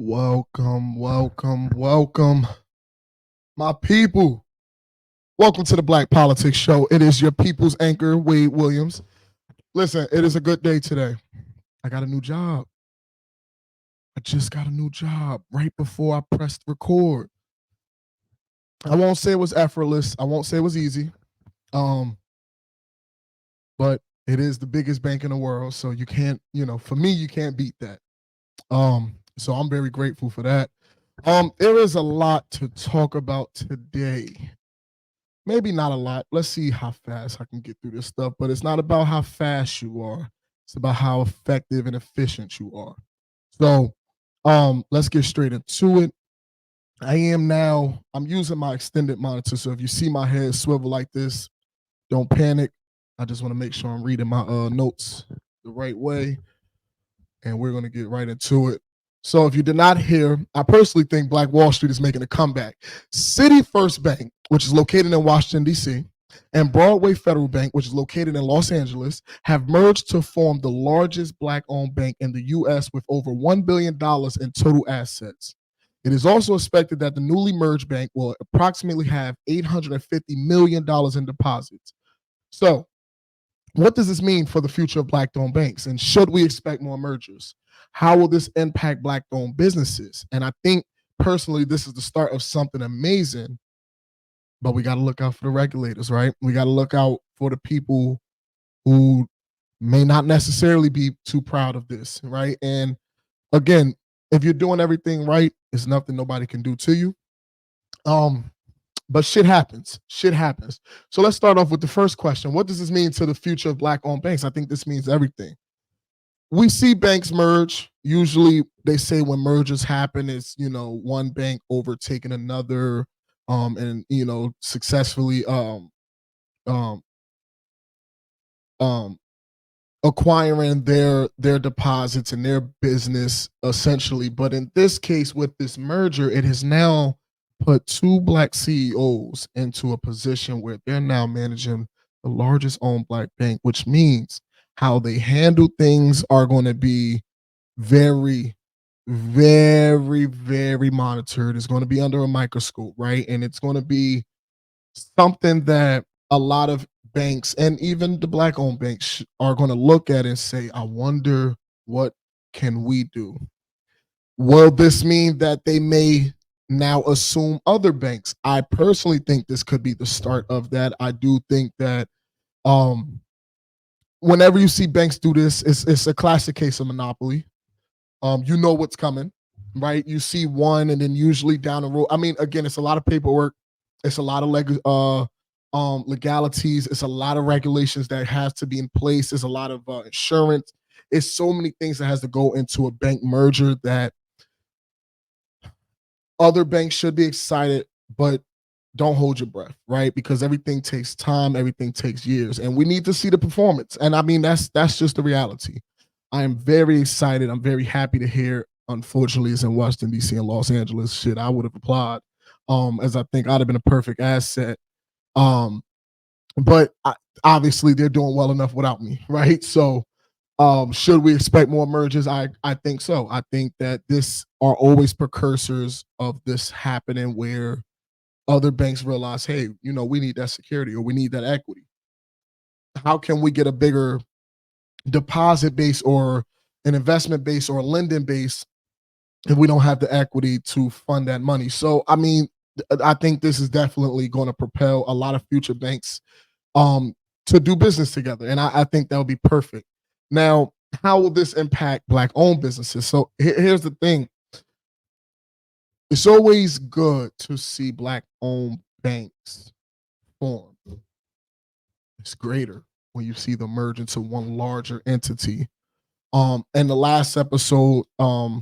Welcome, my people. Welcome to the Black Politics Show. It is your people's anchor, Wade Williams. Listen, it is a good day today. I got a new job. I just got a new job right before I pressed record. I won't say it was effortless. I won't say it was easy. But it is the biggest bank in the world. So you can't, for me, you can't beat that. So I'm very grateful for that. There is a lot to talk about today. Maybe not a lot. Let's see how fast I can get through this stuff. But it's not about how fast you are. It's about how effective and efficient you are. So let's get straight into it. I'm using my extended monitor. So if you see my head swivel like this, don't panic. I just want to make sure I'm reading my notes the right way. And we're going to get right into it. So if you did not hear, I personally think Black Wall Street is making a comeback. City First Bank, which is located in Washington, D.C., and Broadway Federal Bank, which is located in Los Angeles, have merged to form the largest Black-owned bank in the U.S. with over $1 billion in total assets. It is also expected that the newly merged bank will approximately have $850 million in deposits. So, what does this mean for the future of Black-owned banks? And should we expect more mergers? How will this impact Black-owned businesses? And I think, personally, this is the start of something amazing, but we got to look out for the regulators, right? We got to look out for the people who may not necessarily be too proud of this, right? And again, if you're doing everything right, it's nothing nobody can do to you. But shit happens. Shit happens. So let's start off with the first question. What does this mean to the future of Black-owned banks? I think this means everything. We see banks merge. Usually they say when mergers happen, it's, one bank overtaking another and, successfully acquiring their deposits and their business essentially. But in this case, with this merger, it has now put two Black CEOs into a position where they're now managing the largest owned Black bank, which means how they handle things are going to be very, very, very monitored. It's going to be under a microscope, right? And it's going to be something that a lot of banks and even the Black-owned banks are going to look at and say, I wonder what can we do? Will this mean that they may now assume other banks? I personally think this could be the start of that. I do think that whenever you see banks do this, it's a classic case of monopoly. You know what's coming, right? You see one, and then usually down the road. I mean, again, it's a lot of paperwork. It's a lot of legalities. It's a lot of regulations that has to be in place. There's a lot of insurance. It's so many things that has to go into a bank merger that other banks should be excited, but don't hold your breath, right? Because everything takes time, everything takes years, and we need to see the performance. And I mean, that's just the reality. I am very excited. I'm very happy to hear. Unfortunately, it's in Washington, D.C. and Los Angeles. Shit, I would have applauded, as I think I'd have been a perfect asset. But obviously, they're doing well enough without me, right? So, should we expect more mergers? I think so. I think that this are always precursors of this happening where other banks realize, hey, we need that security or we need that equity. How can we get a bigger deposit base or an investment base or a lending base if we don't have the equity to fund that money? So, I mean, I think this is definitely going to propel a lot of future banks to do business together. And I think that would be perfect. Now, how will this impact Black-owned businesses? So here's the thing. It's always good to see Black-owned banks form. It's greater when you see them merge into one larger entity. And the last episode, I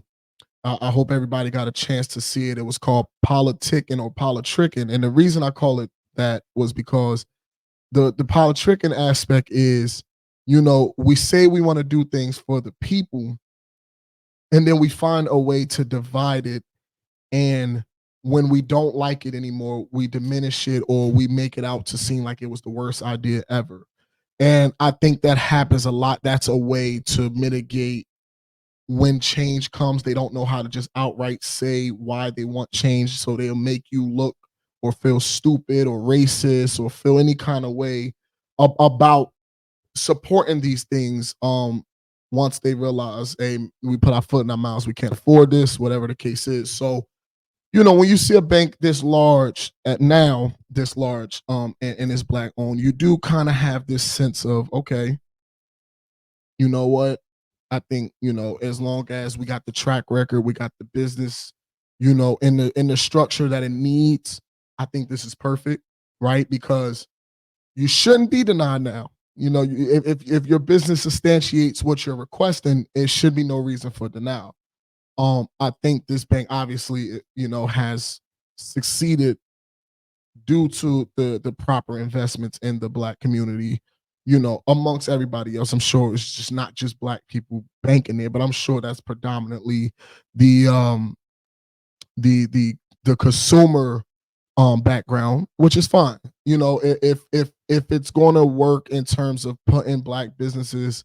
hope everybody got a chance to see it. It was called Politicking or Politricking. And the reason I call it that was because the politricking aspect is, we say we want to do things for the people, and then we find a way to divide it. And when we don't like it anymore, we diminish it or we make it out to seem like it was the worst idea ever. And I think that happens a lot. That's a way to mitigate when change comes, they don't know how to just outright say why they want change. So they'll make you look or feel stupid or racist or feel any kind of way about supporting these things. Once they realize, hey, we put our foot in our mouths, we can't afford this, whatever the case is. So, when you see a bank this large this large, and it's black owned, you do kind of have this sense of, okay, you know what? I think, as long as we got the track record, we got the business, in the structure that it needs, I think this is perfect, right? Because you shouldn't be denied now. If your business substantiates what you're requesting, it should be no reason for denial. I think this bank obviously, has succeeded due to the proper investments in the black community, amongst everybody else. I'm sure it's just not just black people banking there, but I'm sure that's predominantly the the the the consumer background, which is fine. If it's going to work in terms of putting black businesses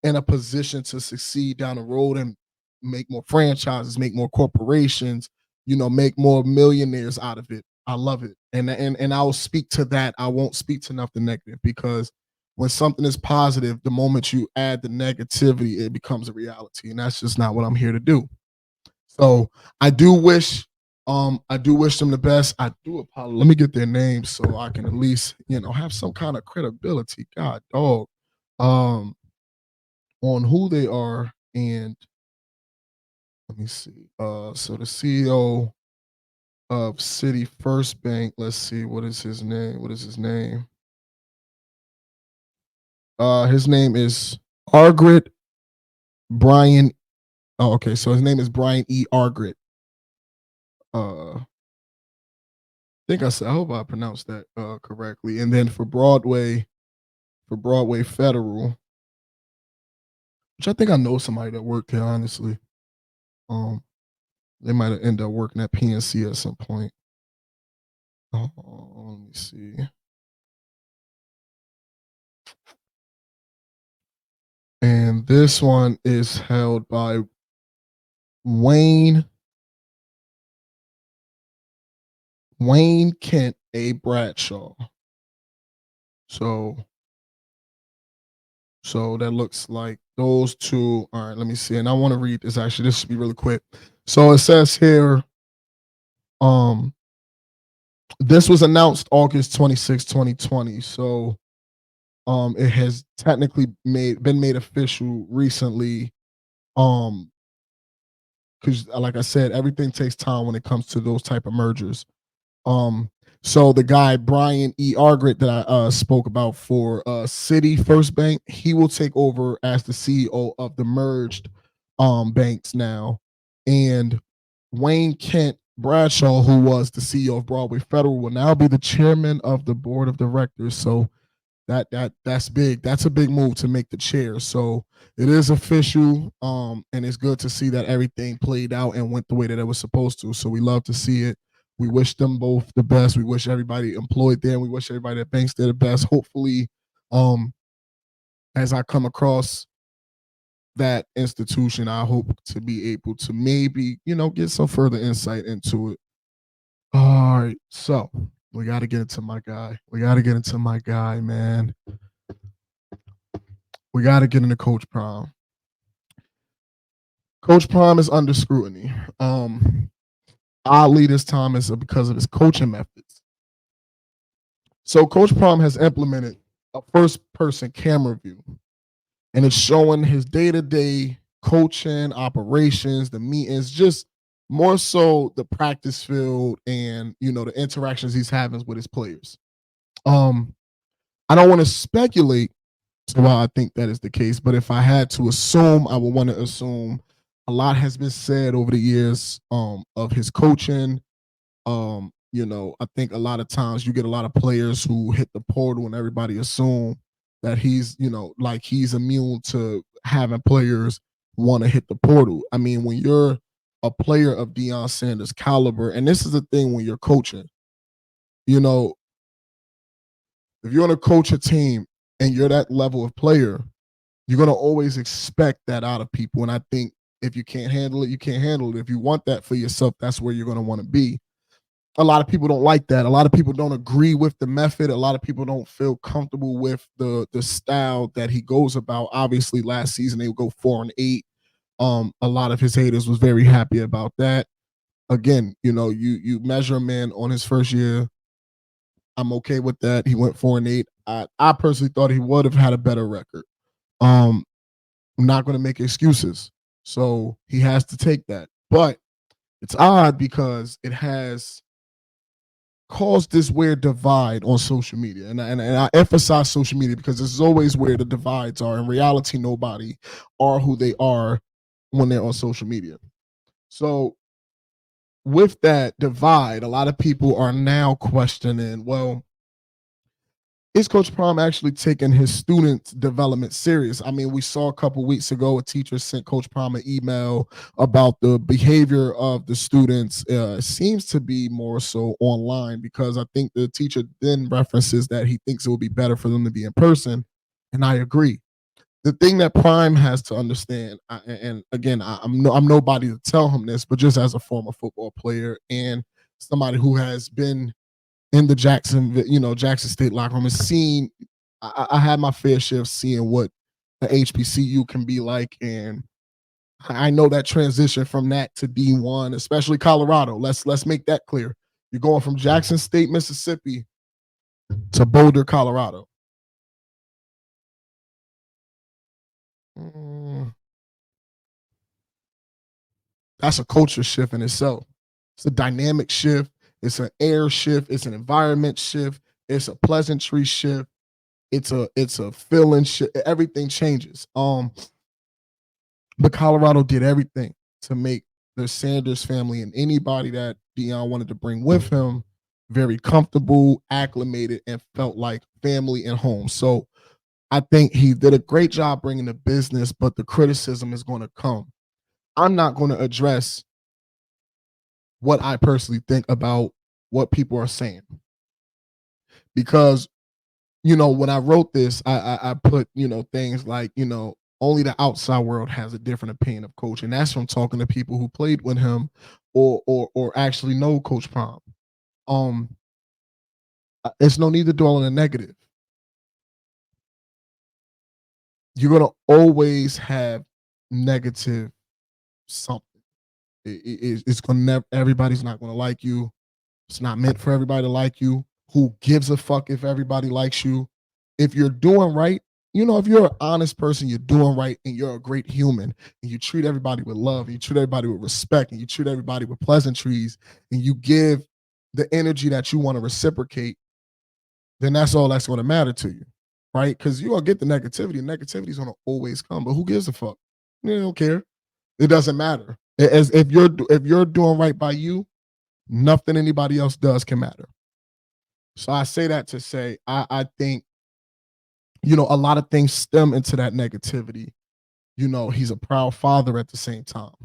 in a position to succeed down the road and make more franchises, make more corporations, make more millionaires out of it. I love it. And I'll speak to that. I won't speak to nothing negative, because when something is positive, the moment you add the negativity, it becomes a reality. And that's just not what I'm here to do. So I do wish them the best. I do apologize. Let me get their names so I can at least, have some kind of credibility. God dog. Um, on who they are, and let me see. So the CEO of City First Bank, let's see, what is his name? His name is Argrit Brian. Oh, okay. So his name is Brian E. Argrit. I think I hope I pronounced that correctly. And then for Broadway Federal, which I think I know somebody that worked there, honestly. Um, they might have ended up working at PNC at some point. Let me see. And this one is held by Wayne Kent A. Bradshaw. So that looks like those two. All right, let me see. And I want to read this. Actually, this should be really quick. So it says here, this was announced August 26, 2020. So it has technically been made official recently. Because like I said, everything takes time when it comes to those type of mergers. Um, so the guy Brian E. Argrit that I spoke about for City First Bank, he will take over as the CEO of the merged banks now, and Wayne Kent Bradshaw, who was the CEO of Broadway Federal, will now be the chairman of the board of directors. So that's big. That's a big move to make the chair. So it is official, and it's good to see that everything played out and went the way that it was supposed to. So we love to see it. We wish them both the best. We wish everybody employed there. We wish everybody at banks there the best. Hopefully, um, as I come across that institution, I hope to be able to maybe, get some further insight into it. All right, so we got to get into my guy. Man. We got to get into Coach Prime. Coach Prime is under scrutiny. Oddly, this time is because of his coaching methods. So Coach Prime has implemented a first-person camera view, and it's showing his day-to-day coaching operations, the meetings, just more so the practice field and the interactions he's having with his players. I don't want to speculate to why I think that is the case, but if I had to assume, I would want to assume a lot has been said over the years of his coaching. I think a lot of times you get a lot of players who hit the portal and everybody assume that he's, like he's immune to having players want to hit the portal. I mean, when you're a player of Deion Sanders' caliber, and this is the thing when you're coaching, you know, if you're going to coach a team and you're that level of player, you're going to always expect that out of people. And I think If you can't handle it, you can't handle it. If you want that for yourself, that's where you're going to want to be. A lot of people don't like that. A lot of people don't agree with the method. A lot of people don't feel comfortable with the style that he goes about. Obviously, last season they would go 4-8. A lot of his haters was very happy about that. Again, you measure a man on his first year. I'm okay with that. He went 4-8. I personally thought he would have had a better record. I'm not going to make excuses. So he has to take that. But it's odd because it has caused this weird divide on social media. And I emphasize social media because this is always where the divides are. In reality, nobody are who they are when they're on social media. So with that divide, a lot of people are now questioning, well, is Coach Prime actually taking his students' development serious? I mean, we saw a couple weeks ago a teacher sent Coach Prime an email about the behavior of the students. It seems to be more so online because I think the teacher then references that he thinks it would be better for them to be in person, and I agree. The thing that Prime has to understand, and again, I'm nobody to tell him this, but just as a former football player and somebody who has been in the Jackson State locker room and seen, I had my fair share of seeing what the HBCU can be like, and I know that transition from that to D1, especially Colorado. Let's make that clear. You're going from Jackson State, Mississippi, to Boulder, Colorado. Mm, that's a culture shift in itself. It's a dynamic shift. It's an air shift. It's an environment shift. It's a pleasantry shift. It's a feeling shift. Everything changes. But Colorado did everything to make the Sanders family and anybody that Deion wanted to bring with him very comfortable, acclimated, and felt like family and home. So I think he did a great job bringing the business, but the criticism is going to come. I'm not going to address what I personally think about what people are saying because when I wrote this, I put things like only the outside world has a different opinion of Coach, and that's from talking to people who played with him or actually know Coach Prime. Um, it's no need to dwell on the negative. You're gonna always have negative something. It's gonna never. Everybody's not gonna like you. It's not meant for everybody to like you. Who gives a fuck if everybody likes you? If you're doing right, if you're an honest person, you're doing right, and you're a great human, and you treat everybody with love, and you treat everybody with respect, and you treat everybody with pleasantries, and you give the energy that you want to reciprocate, then that's all that's going to matter to you, right? Because you're going to get the negativity. Negativity is going to always come, but who gives a fuck? You don't care. It doesn't matter. As if you're doing right by you, nothing anybody else does can matter. So I say that to say I think a lot of things stem into that negativity. He's a proud father at the same time.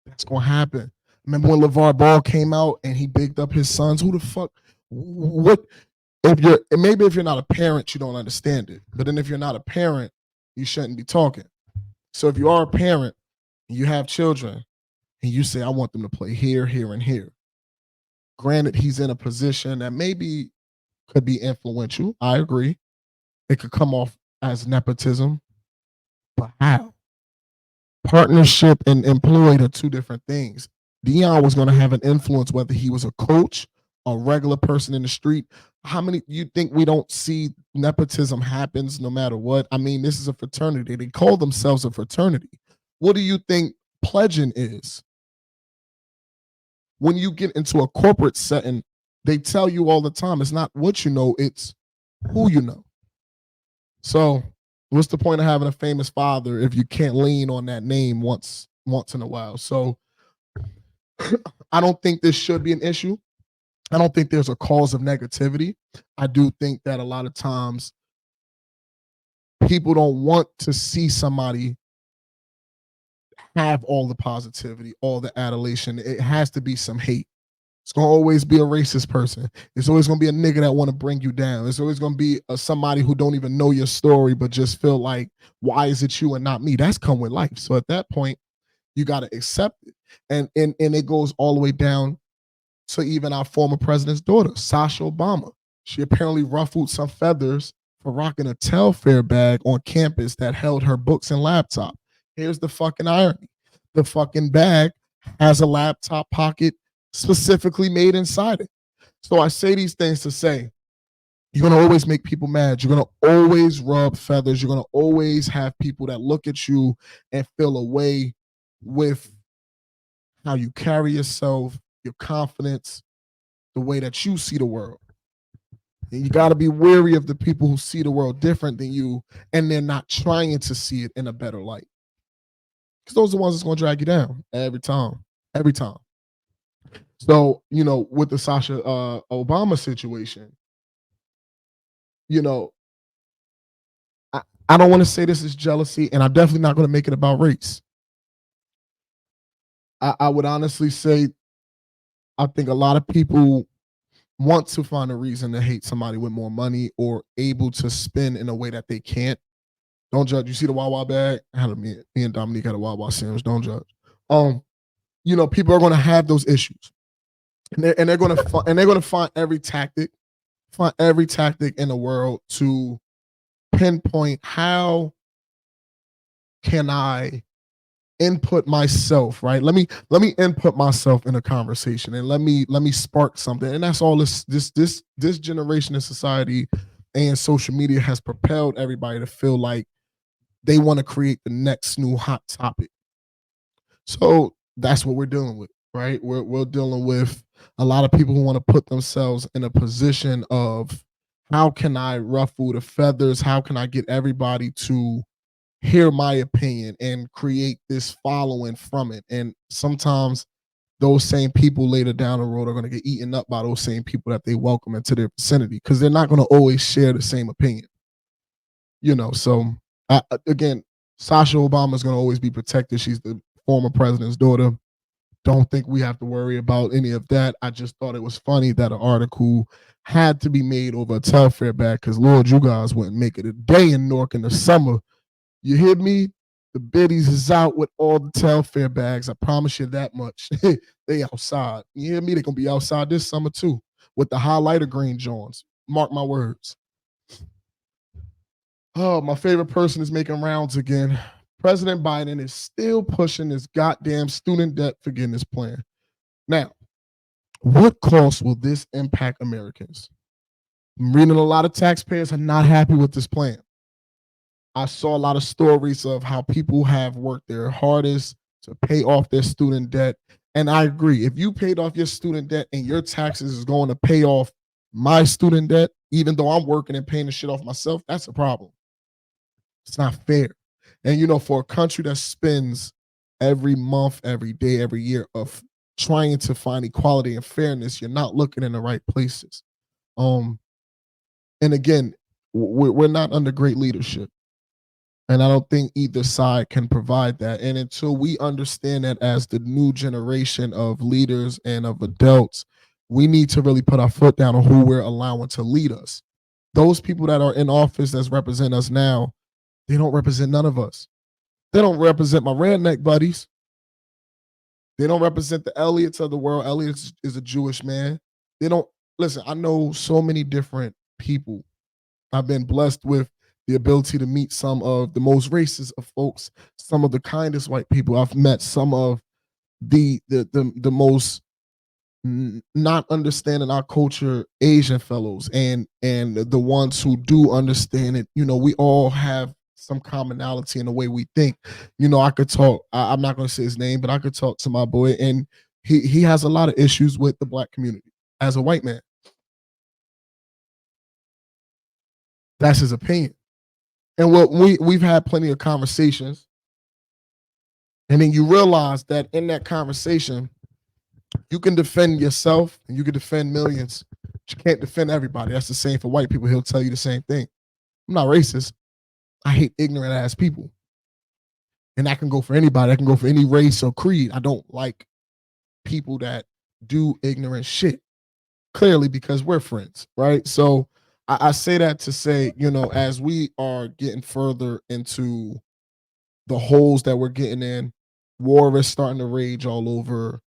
That's gonna happen. Remember when LeVar Ball came out and he bigged up his sons? Who the fuck? What if you're maybe if you're not a parent, you don't understand it. But then if you're not a parent, you shouldn't be talking. So if you are a parent and you have children and you say, I want them to play here, here, and here. Granted, he's in a position that maybe could be influential. I agree. It could come off as nepotism, but how? Partnership and employed are two different things. Deion was going to have an influence whether he was a coach, a regular person in the street. How many you think we don't see nepotism happens no matter what? I mean, this is a fraternity. They call themselves a fraternity. What do you think pledging is? When you get into a corporate setting, they tell you all the time, it's not what you know, it's who you know. So what's the point of having a famous father if you can't lean on that name once in a while? So I don't think this should be an issue. I don't think there's a cause of negativity. I do think that a lot of times people don't want to see somebody have all the positivity, all the adulation. It has to be some hate. It's gonna always be a racist person. It's always gonna be a nigga that want to bring you down. It's always gonna be somebody who don't even know your story, but just feel like, why is it you and not me? That's come with life. So at that point, You got to accept it. And it goes all the way down to even our former president's daughter, Sasha Obama. She apparently ruffled some feathers for rocking a Telfair bag on campus that held her books and laptop. Here's the fucking irony. The fucking bag has a laptop pocket specifically made inside it. So I say these things to say, you're going to always make people mad. You're going to always rub feathers. You're going to always have people that look at you and feel away with how you carry yourself, your confidence, the way that you see the world. And you got to be wary of the people who see the world different than you and they're not trying to see it in a better light. Because those are the ones that's going to drag you down every time. Every time. So, with the Sasha Obama situation, I don't want to say this is jealousy, and I'm definitely not going to make it about race. I would honestly say I think a lot of people want to find a reason to hate somebody with more money or able to spend in a way that they can't. Don't judge. You see the Wawa bag? Me and Dominique had a Wawa sandwich. Don't judge. People are going to have those issues, and they're going to find every tactic in the world to pinpoint how can I input myself, right? Let me input myself in a conversation and let me spark something. And that's all this generation of society and social media has propelled everybody to feel like they want to create the next new hot topic. So that's what we're dealing with, right? We're dealing with a lot of people who want to put themselves in a position of how can I ruffle the feathers? How can I get everybody to hear my opinion and create this following from it? And sometimes those same people later down the road are going to get eaten up by those same people that they welcome into their vicinity because they're not going to always share the same opinion. So again, Sasha Obama is going to always be protected. She's the former president's daughter. Don't think we have to worry about any of that. I just thought it was funny that an article had to be made over a Telfair bag because, Lord, you guys wouldn't make it a day in Newark in the summer. You hear me? The biddies is out with all the Telfair bags. I promise you that much. They outside. You hear me? They're going to be outside this summer too with the highlighter green Johns. Mark my words. Oh, my favorite person is making rounds again. President Biden is still pushing this goddamn student debt forgiveness plan. Now, what cost will this impact Americans? I'm reading a lot of taxpayers are not happy with this plan. I saw a lot of stories of how people have worked their hardest to pay off their student debt. And I agree. If you paid off your student debt and your taxes is going to pay off my student debt, even though I'm working and paying the shit off myself, that's a problem. It's not fair. And for a country that spends every month, every day, every year of trying to find equality and fairness, you're not looking in the right places. And again, we're not under great leadership. And I don't think either side can provide that. And until we understand that as the new generation of leaders and of adults, we need to really put our foot down on who we're allowing to lead us. Those people that are in office that represent us now, they don't represent none of us. They don't represent my redneck buddies. They don't represent the Elliots of the world. Elliot is a Jewish man. They don't, listen, I know so many different people. I've been blessed with the ability to meet some of the most racist of folks, some of the kindest white people. I've met some of the most not understanding our culture Asian fellows and the ones who do understand it. We all have some commonality in the way we think. I could talk, I'm not going to say his name, but I could talk to my boy, and he has a lot of issues with the black community as a white man. That's his opinion. And we've had plenty of conversations, and then you realize that in that conversation, you can defend yourself and you can defend millions, but you can't defend everybody. That's the same for white people. He'll tell you the same thing. I'm not racist. I hate ignorant ass people. And that can go for anybody. That can go for any race or creed. I don't like people that do ignorant shit. Clearly, because we're friends, right? So I say that to say, as we are getting further into the holes that we're getting in, War is starting to rage all over.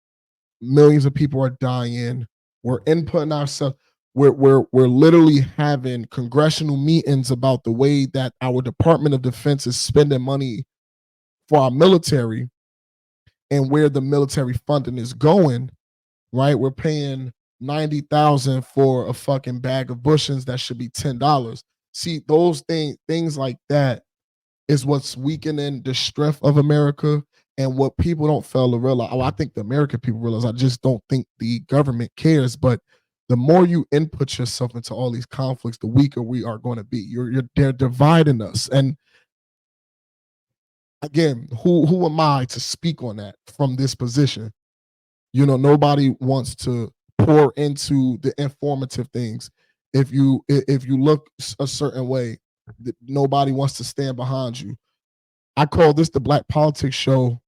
Millions of people are dying. We're inputting ourselves. We're literally having congressional meetings about the way that our Department of Defense is spending money for our military and where the military funding is going. Right, we're paying 90,000 for a fucking bag of bushings that should be $10. See, those things like that is what's weakening the strength of America, and what people don't fail to realize. Oh, I think the American people realize. I just don't think the government cares. But the more you input yourself into all these conflicts, the weaker we are going to be. They're dividing us. And again, who am I to speak on that from this position? Nobody wants to pour into the informative things. If you look a certain way, nobody wants to stand behind you. I call this the Black Politics Show.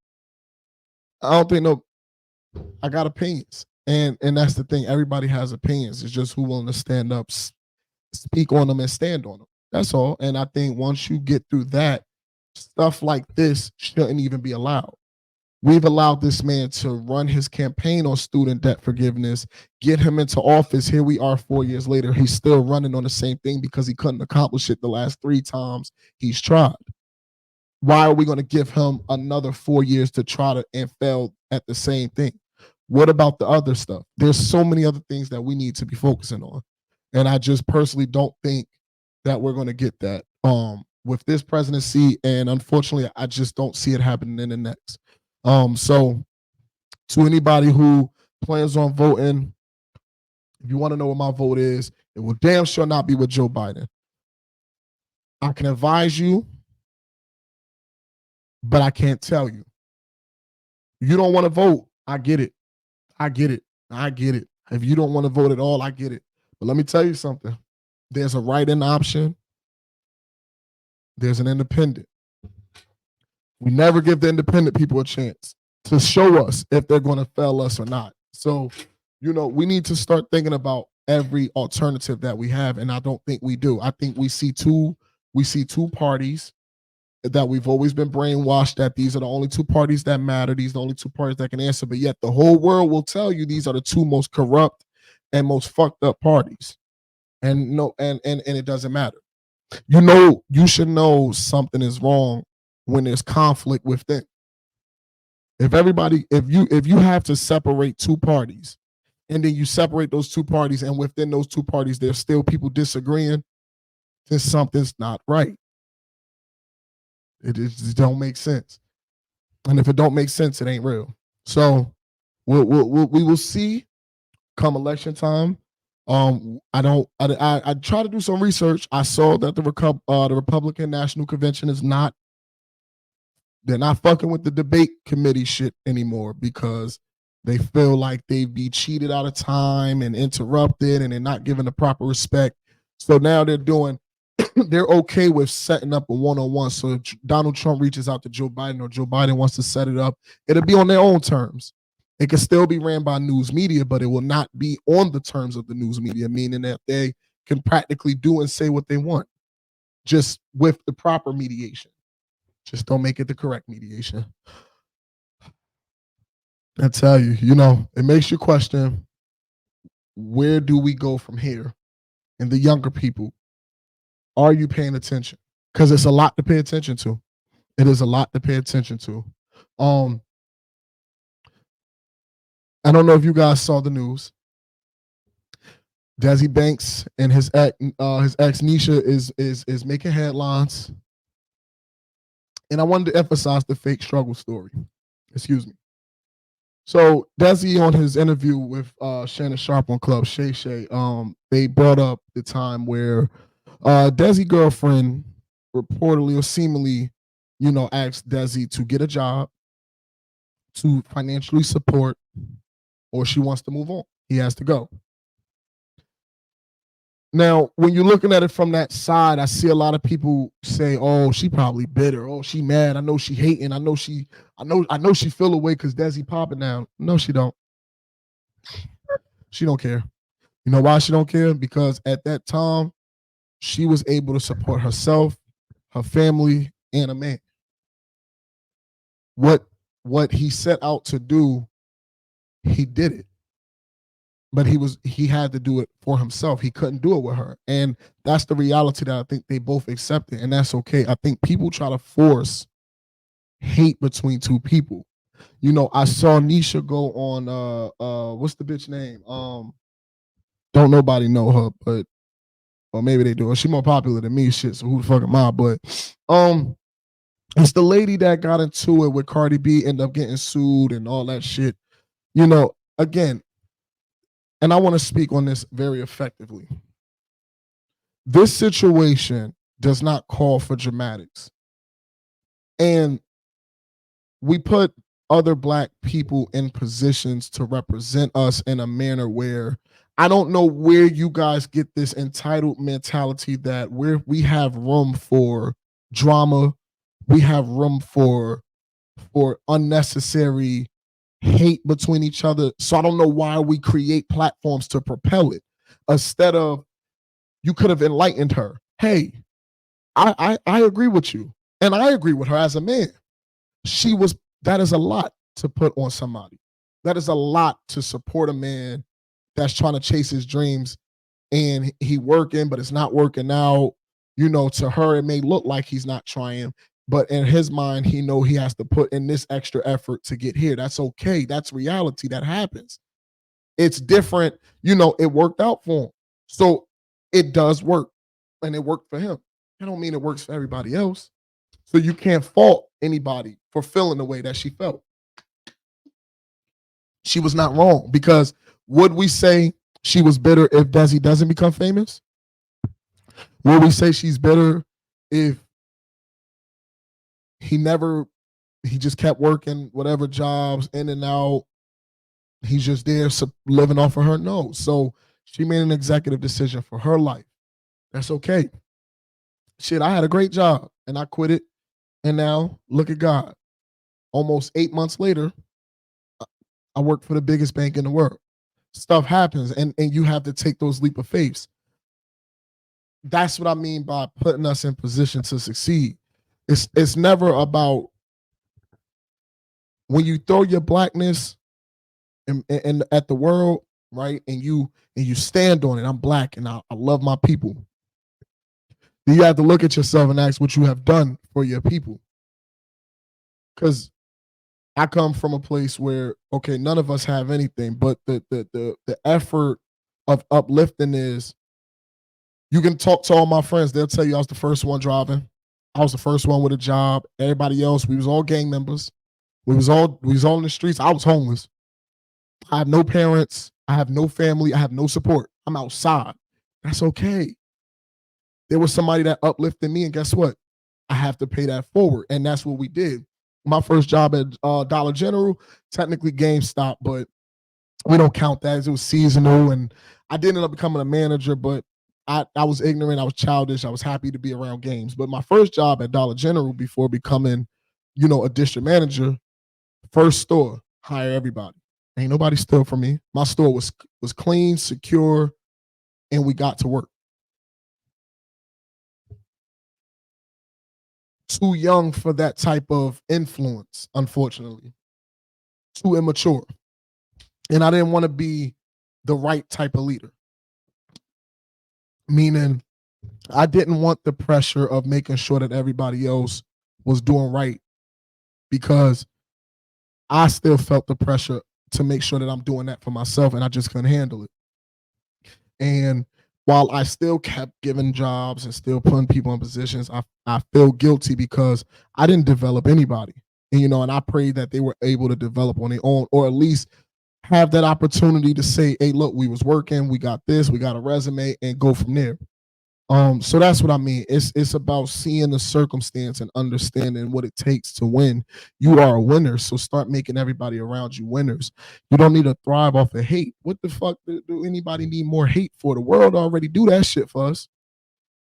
I don't think no. I got opinions, and that's the thing. Everybody has opinions. It's just who willing to stand up, speak on them, and stand on them. That's all. And I think once you get through that, stuff like this shouldn't even be allowed. We've allowed this man to run his campaign on student debt forgiveness, get him into office. Here we are 4 years later. He's still running on the same thing because he couldn't accomplish it the last 3 times he's tried. Why are we going to give him another 4 years to try to and fail at the same thing? What about the other stuff? There's so many other things that we need to be focusing on. And I just personally don't think that we're going to get that with this presidency. And unfortunately, I just don't see it happening in the next. So to anybody who plans on voting, if you want to know what my vote is, it will damn sure not be with Joe Biden. I can advise you, but I can't tell you. You don't want to vote. I get it. I get it. I get it. If you don't want to vote at all, I get it. But let me tell you something. There's a write-in option. There's an independent. We never give the independent people a chance to show us if they're going to fail us or not. So, we need to start thinking about every alternative that we have, and I don't think we do. I think we see two parties that we've always been brainwashed that these are the only two parties that matter. These are the only two parties that can answer, but yet the whole world will tell you these are the two most corrupt and most fucked up parties. And it doesn't matter. You should know something is wrong when there's conflict within. If you have to separate two parties, and then you separate those two parties, and within those two parties there's still people disagreeing, then something's not right. It just don't make sense. And if it don't make sense, it ain't real. So we will see come election time. I try to do some research. I saw that the Republican National Convention they're not fucking with the debate committee shit anymore because they feel like they'd be cheated out of time and interrupted, and they're not given the proper respect. So now they're okay with setting up a one-on-one. So if Donald Trump reaches out to Joe Biden or Joe Biden wants to set it up, it'll be on their own terms. It can still be ran by news media, but it will not be on the terms of the news media, meaning that they can practically do and say what they want, just with the proper mediation. Just don't make it the correct mediation. I tell you, it makes you question, where do we go from here? And the younger people, are you paying attention? Because it's a lot to pay attention to. It is a lot to pay attention to. I don't know if you guys saw the news. Desi Banks and his ex Neasha is making headlines. And I wanted to emphasize the fake struggle story. Excuse me. So Desi, on his interview with Shannon Sharp on Club Shay Shay, they brought up the time where Desi girlfriend reportedly or seemingly, asked Desi to get a job, to financially support, or she wants to move on. He has to go. Now, when you're looking at it from that side, I see a lot of people say, "Oh, she probably bitter. Oh, she mad. I know she hating. I know she feel away because Desi popping down." No, she don't. She don't care. You know why she don't care? Because at that time, she was able to support herself, her family, and a man. What what he set out to do, he did it. But he had to do it for himself. He couldn't do it with her. And that's the reality that I think they both accepted. And that's okay. I think people try to force hate between two people. I saw Neasha go on what's the bitch name? Don't nobody know her, but or maybe they do. She more popular than me, shit. So who the fuck am I? But it's the lady that got into it with Cardi B, ended up getting sued and all that shit. Again, and I want to speak on this very effectively. This situation does not call for dramatics. And we put other Black people in positions to represent us in a manner where I don't know where you guys get this entitled mentality that we have room for drama, we have room for unnecessary hate between each other. So I don't know why we create platforms to propel it instead of you could have enlightened her. Hey, I agree with you, and I agree with her as a man. That is a lot to put on somebody. That is a lot to support a man that's trying to chase his dreams and he working, but it's not working out. To her, it may look like he's not trying, but in his mind, he has to put in this extra effort to get here. That's okay. That's reality. That happens. It's different. It worked out for him. So it does work. And it worked for him. I don't mean it works for everybody else. So you can't fault anybody for feeling the way that she felt. She was not wrong, because would we say she was bitter if Desi doesn't become famous? Would we say she's bitter if he just kept working whatever jobs in and out? He's just there living off of her? No. So she made an executive decision for her life. That's okay. Shit, I had a great job and I quit it. And now look at God. Almost 8 months later, I work for the biggest bank in the world. Stuff happens, and you have to take those leap of faiths. That's what I mean by putting us in position to succeed. It's never about when you throw your Blackness and at the world, right? And you stand on it. I'm Black and I love my people. You have to look at yourself and ask what you have done for your people. Because I come from a place where, okay, none of us have anything, but the effort of uplifting is, you can talk to all my friends. They'll tell you I was the first one driving. I was the first one with a job. Everybody else, we was all gang members. We was all in the streets. I was homeless. I have no parents. I have no family. I have no support. I'm outside. That's okay. There was somebody that uplifted me, and guess what? I have to pay that forward, and that's what we did. My first job at Dollar General, technically GameStop, but we don't count that as it was seasonal. And I did end up becoming a manager, but I was ignorant. I was childish. I was happy to be around games. But my first job at Dollar General before becoming, a district manager, first store, hire everybody. Ain't nobody steal from me. My store was clean, secure, and we got to work. Too young for that type of influence, unfortunately. Too immature. And I didn't want to be the right type of leader. Meaning, I didn't want the pressure of making sure that everybody else was doing right, because I still felt the pressure to make sure that I'm doing that for myself, and I just couldn't handle it. And while I still kept giving jobs and still putting people in positions, I feel guilty because I didn't develop anybody. And I prayed that they were able to develop on their own, or at least have that opportunity to say, hey, look, we was working, we got this, we got a resume, and go from there. So that's what I mean. It's about seeing the circumstance and understanding what it takes to win. You are a winner, so start making everybody around you winners. You don't need to thrive off of hate. What the fuck do anybody need more hate for? The world already do that shit for us.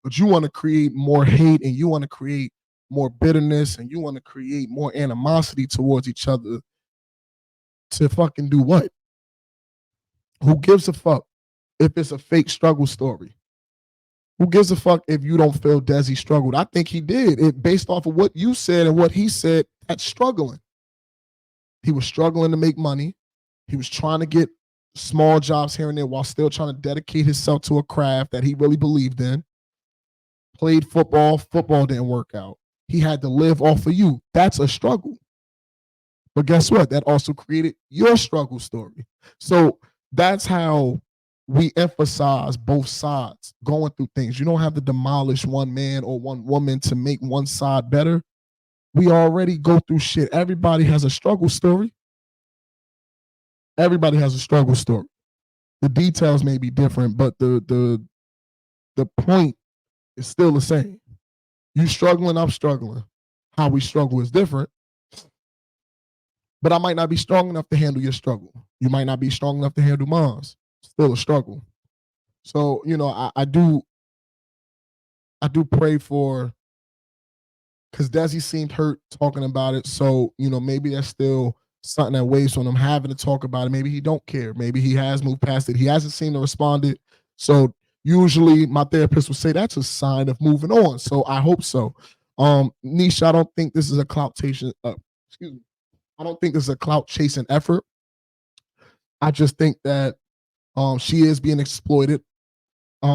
But you want to create more hate, and you want to create more bitterness, and you want to create more animosity towards each other to fucking do what? Who gives a fuck if it's a fake struggle story? Who gives a fuck if you don't feel Desi struggled? I think he did. It based off of what you said and what he said, that's struggling. He was struggling to make money. He was trying to get small jobs here and there while still trying to dedicate himself to a craft that he really believed in. Played football. Football didn't work out. He had to live off of you. That's a struggle. But guess what? That also created your struggle story. So that's how we emphasize both sides going through things. You don't have to demolish one man or one woman to make one side better. We already go through shit. Everybody has a struggle story. Everybody has a struggle story. The details may be different, but the point is still the same. You struggling, I'm struggling. How we struggle is different. But I might not be strong enough to handle your struggle. You might not be strong enough to handle mine. Still a struggle. So, I do pray for, because Desi seemed hurt talking about it. So, maybe that's still something that weighs on him having to talk about it. Maybe he don't care. Maybe he has moved past it. He hasn't seemed to respond it. So usually my therapist would say that's a sign of moving on. So I hope so. Neasha, I don't think this is a clout chasing. Excuse me. I don't think this is a clout chasing effort. I just think that she is being exploited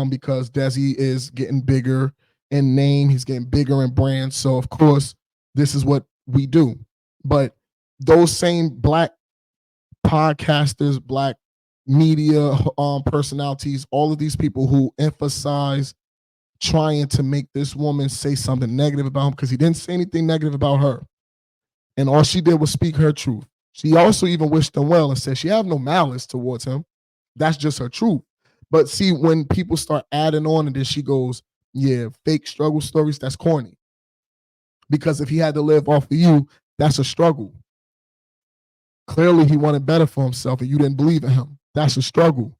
because Desi is getting bigger in name. He's getting bigger in brand. So of course, this is what we do. But those same black podcasters, black media personalities, all of these people who emphasize trying to make this woman say something negative about him because he didn't say anything negative about her. And all she did was speak her truth. She also even wished him well and said she have no malice towards him. That's just her truth. But see, when people start adding on and then she goes, yeah, fake struggle stories, that's corny. Because if he had to live off of you, that's a struggle. Clearly, he wanted better for himself and you didn't believe in him. That's a struggle.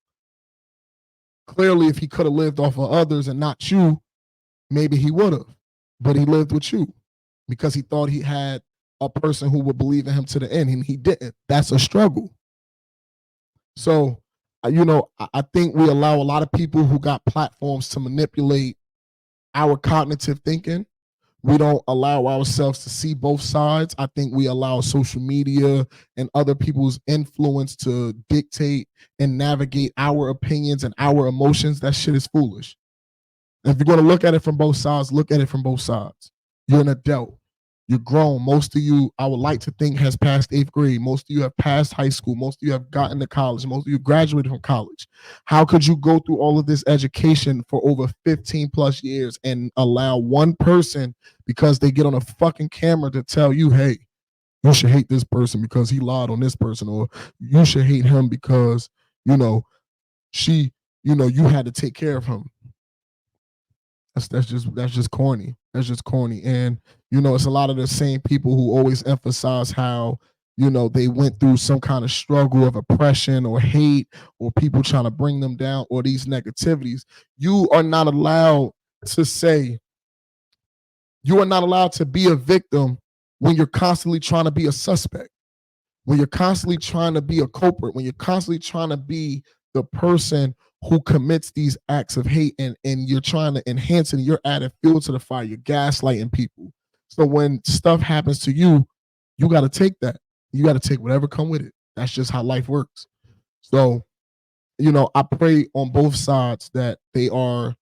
Clearly, if he could have lived off of others and not you, maybe he would have. But he lived with you because he thought he had a person who would believe in him to the end, and he didn't. That's a struggle. So, I think we allow a lot of people who got platforms to manipulate our cognitive thinking. We don't allow ourselves to see both sides. I think we allow social media and other people's influence to dictate and navigate our opinions and our emotions. That shit is foolish. If you're going to look at it from both sides, look at it from both sides. You're an adult. You're grown. Most of you, I would like to think, has passed 8th grade. Most of you have passed high school. Most of you have gotten to college. Most of you graduated from college. How could you go through all of this education for over 15 plus years and allow one person, because they get on a fucking camera, to tell you, hey, you should hate this person because he lied on this person, or you should hate him because, she, you had to take care of him. That's just corny. That's just corny. And it's a lot of the same people who always emphasize how they went through some kind of struggle of oppression or hate or people trying to bring them down or these negativities. You are not allowed to say, you are not allowed to be a victim when you're constantly trying to be a suspect, when you're constantly trying to be a culprit, when you're constantly trying to be the person who commits these acts of hate, and you're trying to enhance it, and you're adding fuel to the fire, you're gaslighting people. So when stuff happens to you, you got to take that. You got to take whatever come with it. That's just how life works. So, I pray on both sides that they are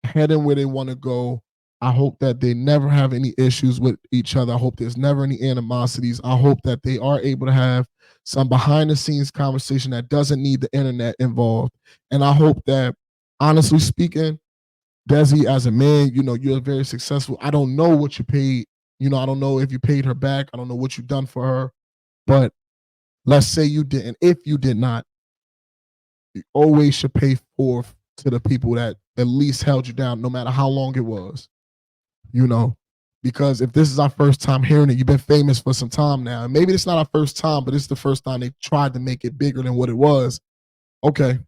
heading where they want to go. I hope that they never have any issues with each other. I hope there's never any animosities. I hope that they are able to have some behind the scenes conversation that doesn't need the internet involved. And I hope that, honestly speaking, Desi, as a man, you're very successful. I don't know what you paid. I don't know if you paid her back. I don't know what you've done for her. But let's say you didn't. If you did not, you always should pay forth to the people that at least held you down, no matter how long it was. Because if this is our first time hearing it, you've been famous for some time now. And maybe it's not our first time, but it's the first time they tried to make it bigger than what it was. Okay.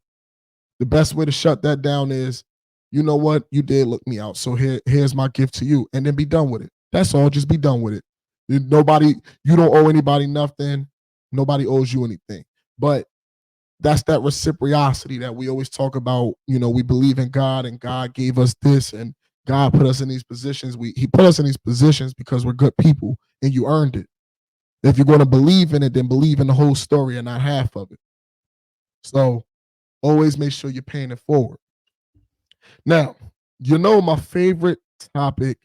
The best way to shut that down is, you know what? You did look me out. So here's my gift to you. And then be done with it. That's all. Just be done with it. You don't owe anybody nothing. Nobody owes you anything. But that's that reciprocity that we always talk about. We believe in God and God gave us this and God put us in these positions. He put us in these positions because we're good people and you earned it. If you're going to believe in it, then believe in the whole story and not half of it. So always make sure you're paying it forward. Now, my favorite topic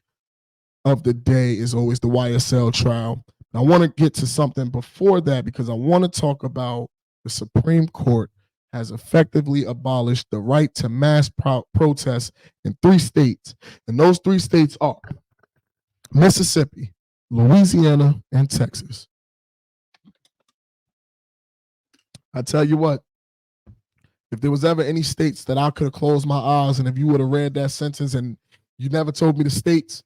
of the day is always the YSL trial. I want to get to something before that because I want to talk about the Supreme Court has effectively abolished the right to mass protest in 3 states. And those 3 states are Mississippi, Louisiana, and Texas. I tell you what, if there was ever any states that I could have closed my eyes and if you would have read that sentence and you never told me the states,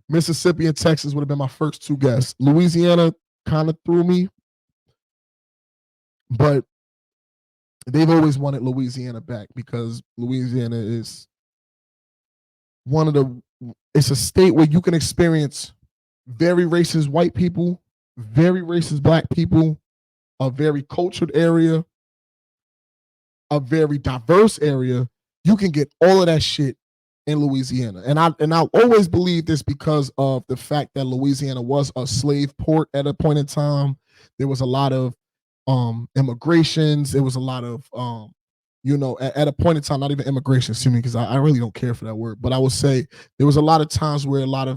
Mississippi and Texas would have been my first 2 guesses. Louisiana kind of threw me, but they've always wanted Louisiana back because Louisiana is it's a state where you can experience very racist white people, very racist black people, a very cultured area, a very diverse area. You can get all of that shit in Louisiana. And I always believe this because of the fact that Louisiana was a slave port at a point in time. There was a lot of immigrations. There was a lot of at a point in time, not even immigration, excuse me, because I really don't care for that word, but I would say there was a lot of times where a lot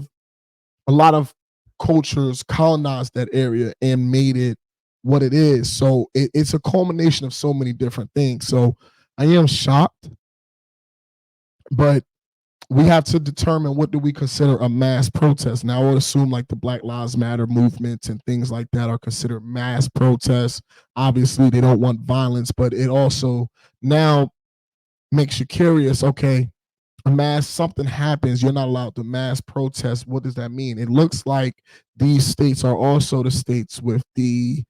of cultures colonized that area and made it what it is. So it's a culmination of so many different things. So I am shocked, but we have to determine what do we consider a mass protest. Now I would assume like the Black Lives Matter movements and things like that are considered mass protests. Obviously they don't want violence, but it also now makes you curious. Okay, something happens, you're not allowed to mass protest. What does that mean? It looks like these states are also the states with the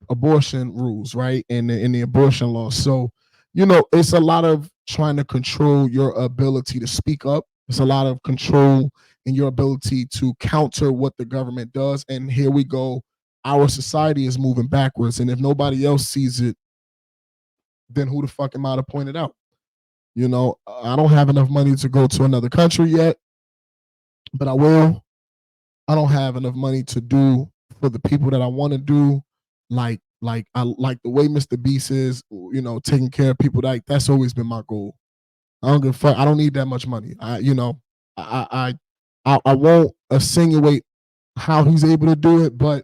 abortion rules, right? And the abortion law. So, it's a lot of trying to control your ability to speak up. It's a lot of control in your ability to counter what the government does. And here we go. Our society is moving backwards. And if nobody else sees it, then who the fuck am I to point it out? I don't have enough money to go to another country yet, but I will. I don't have enough money to do for the people that I want to do, like I like the way Mr. Beast is, taking care of people. That's always been my goal. I don't give a fuck. I don't need that much money. I won't insinuate how he's able to do it, but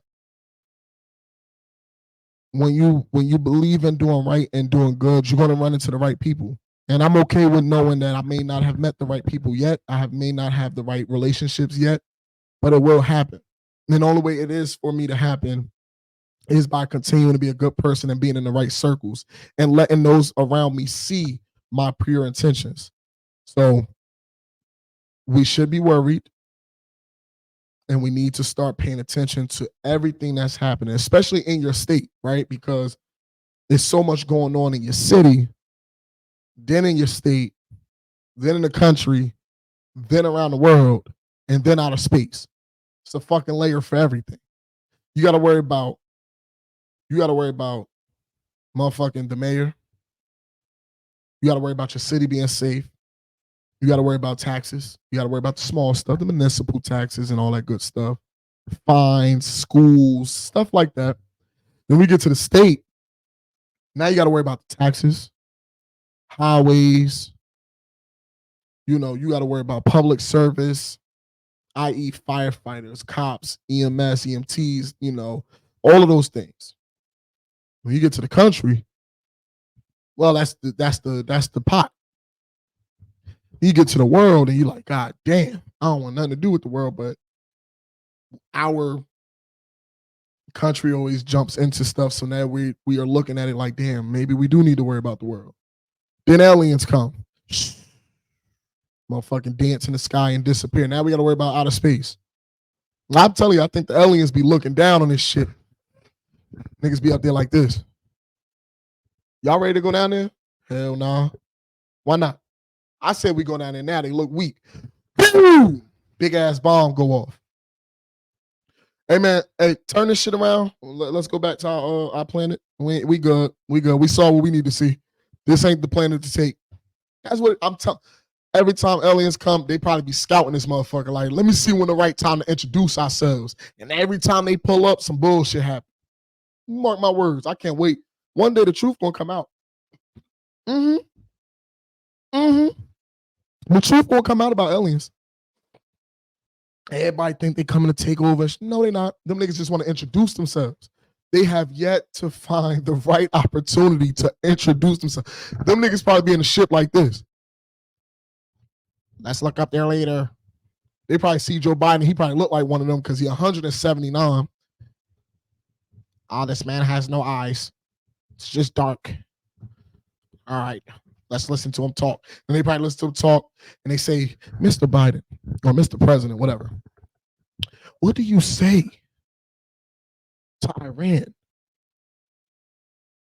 when you believe in doing right and doing good, you're gonna run into the right people. And I'm okay with knowing that I may not have met the right people yet. May not have the right relationships yet, but it will happen. And the only way it is for me to happen is by continuing to be a good person and being in the right circles and letting those around me see my pure intentions. So we should be worried and we need to start paying attention to everything that's happening, especially in your state, right? Because there's so much going on in your city, then in your state, then in the country, then around the world, and then out of space. It's a fucking layer for everything. You got to worry about motherfucking the mayor. You got to worry about your city being safe. You got to worry about taxes. You got to worry about the small stuff, the municipal taxes and all that good stuff. Fines, schools, stuff like that. Then we get to the state. Now you got to worry about the taxes, highways. You got to worry about public service, i.e. firefighters, cops, EMS, EMTs, all of those things. When you get to the country, well, that's the pot. You get to the world and you're like, God damn, I don't want nothing to do with the world, but our country always jumps into stuff. So now we are looking at it like, damn, maybe we do need to worry about the world. Then aliens come. Motherfucking dance in the sky and disappear. Now we got to worry about outer space. I'm telling you, I think the aliens be looking down on this shit. Niggas be out there like this. Y'all ready to go down there? Hell no. Nah. Why not? I said we go down there now. They look weak. Boom! Big ass bomb go off. Hey man, turn this shit around. Let's go back to our planet. We good. We good. We saw what we need to see. This ain't the planet to take. That's what I'm telling. every time aliens come, they probably be scouting this motherfucker. Like, let me see when the right time to introduce ourselves. And every time they pull up, some bullshit happens. Mark my words. I can't wait. One day the truth gonna come out. The truth gonna come out about aliens. Everybody think they coming to take over. No, they not. Them niggas just want to introduce themselves. They have yet to find the right opportunity to introduce themselves. Them niggas probably be in a ship like this. Let's look up there later. They probably see Joe Biden. He probably look like one of them because he's 179. Oh, this man has no eyes. It's just dark. All right, let's listen to him talk. And they probably listen to him talk and they say, Mr. Biden or Mr. President, whatever. What do you say to Iran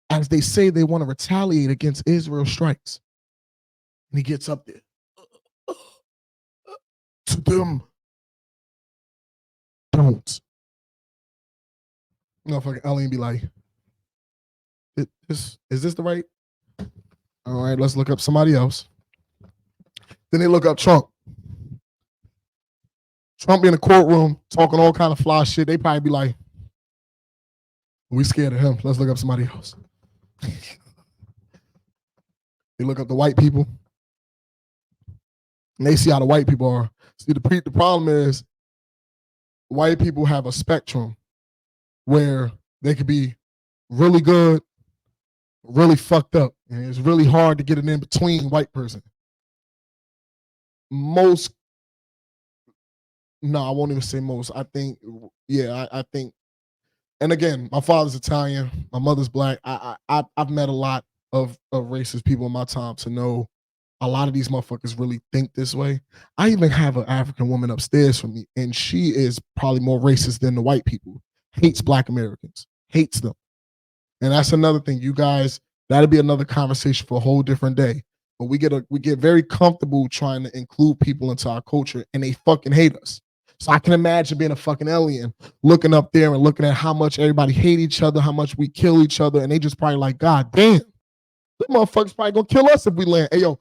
as they say they want to retaliate against Israel strikes? And he gets up there. To them, don't. No, fucking alien be like, is this the right? All right, let's look up somebody else. Then they look up Trump. Trump in the courtroom talking all kind of fly shit. They probably be like, we scared of him. Let's look up somebody else. They look up the white people. And they see how the white people are. See, the problem is white people have a spectrum where they could be really good, really fucked up. And it's really hard to get an in-between white person. Most, no, I won't even say most. I think, yeah, I think, and again, my father's Italian, my mother's black. I've met a lot of racist people in my time to know a lot of these motherfuckers really think this way. I even have an African woman upstairs from me, and she is probably more racist than the white people. Hates black Americans, hates them. And that's another thing, you guys, that'll be another conversation for a whole different day. But we get very comfortable trying to include people into our culture, and they fucking hate us. So I can imagine being a fucking alien, looking up there and looking at how much everybody hate each other, how much we kill each other, and they just probably like, God damn, these motherfuckers probably gonna kill us if we land. Hey, yo,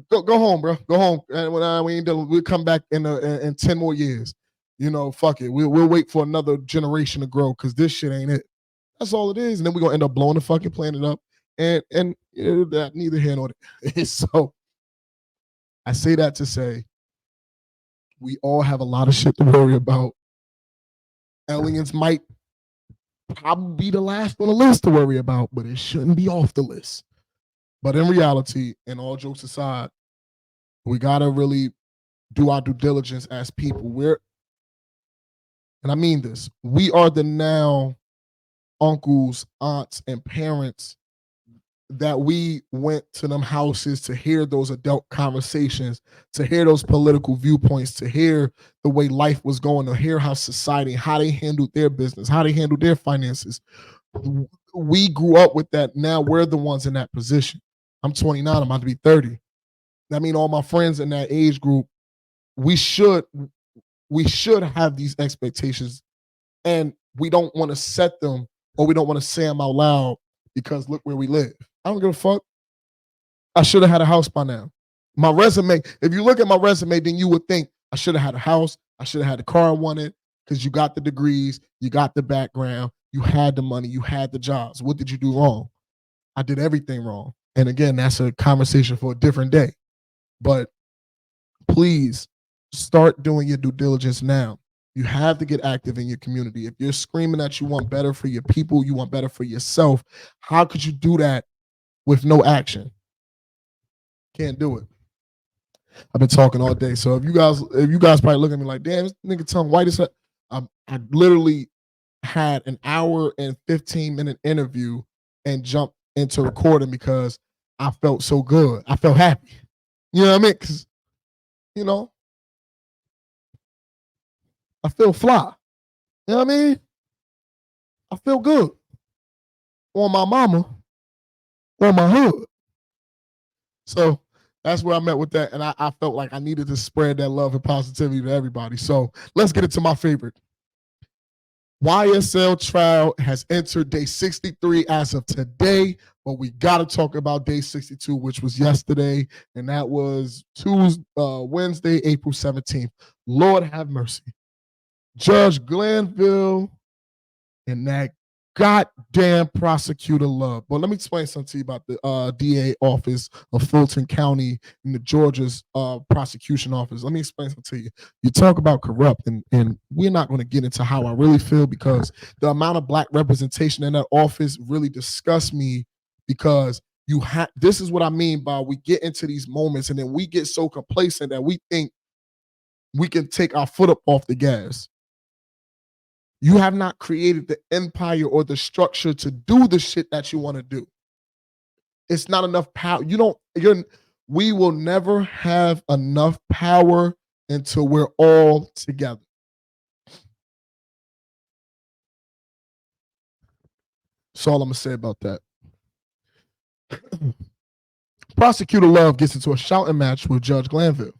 go home, bro. Go home. And when we ain't done, we'll come back in 10 more years. You know, fuck it. We'll wait for another generation to grow because this shit ain't it. That's all it is. And then we're gonna end up blowing the fucking planet up. And that neither here nor there. So I say that to say we all have a lot of shit to worry about. Aliens might probably be the last on the list to worry about, but it shouldn't be off the list. But in reality, and all jokes aside, we gotta really do our due diligence as people. And I mean this, we are the now uncles, aunts, and parents that we went to them houses to hear those adult conversations, to hear those political viewpoints, to hear the way life was going, to hear how society, how they handled their business, how they handled their finances. We grew up with that. Now we're the ones in that position. I'm 29, I'm about to be 30. I mean, all my friends in that age group, we should have these expectations, and we don't want to set them, or we don't want to say them out loud because look where we live. I don't give a fuck. I should have had a house by now. My resume, if you look at my resume, then you would think I should have had a house. I should have had the car I wanted because you got the degrees, you got the background, you had the money, you had the jobs. What did you do wrong? I did everything wrong. And again, that's a conversation for a different day. But please start doing your due diligence now. You have to get active in your community. If you're screaming that you want better for your people, you want better for yourself, how could you do that with no action? Can't do it. I've been talking all day. So if you guys probably look at me like, damn, this nigga tongue white as hell. I literally had an hour and 15-minute interview and jumped into recording because I felt so good. I felt happy. You know what I mean? Because, you know, I feel fly. You know what I mean? I feel good. On my mama, on my hood. So that's where I'm at with that. And I felt like I needed to spread that love and positivity to everybody. So let's get into my favorite. YSL Trial has entered day 63 as of today. but we got to talk about day 62, which was yesterday, and that was Wednesday, April 17th. Lord have mercy. Judge Glanville and that goddamn prosecutor Love. But let me explain something to you about the DA office of Fulton County and the Georgia's prosecution office. Let me explain something to you. You talk about corrupt, and we're not going to get into how I really feel, because the amount of black representation in that office really disgusts me, because this is what I mean by we get into these moments and then we get so complacent that we think we can take our foot up off the gas. You have not created the empire or the structure to do the shit that you want to do. It's not enough power. We will never have enough power until we're all together. That's all I'm going to say about that. Prosecutor Love gets into a shouting match with Judge Glanville.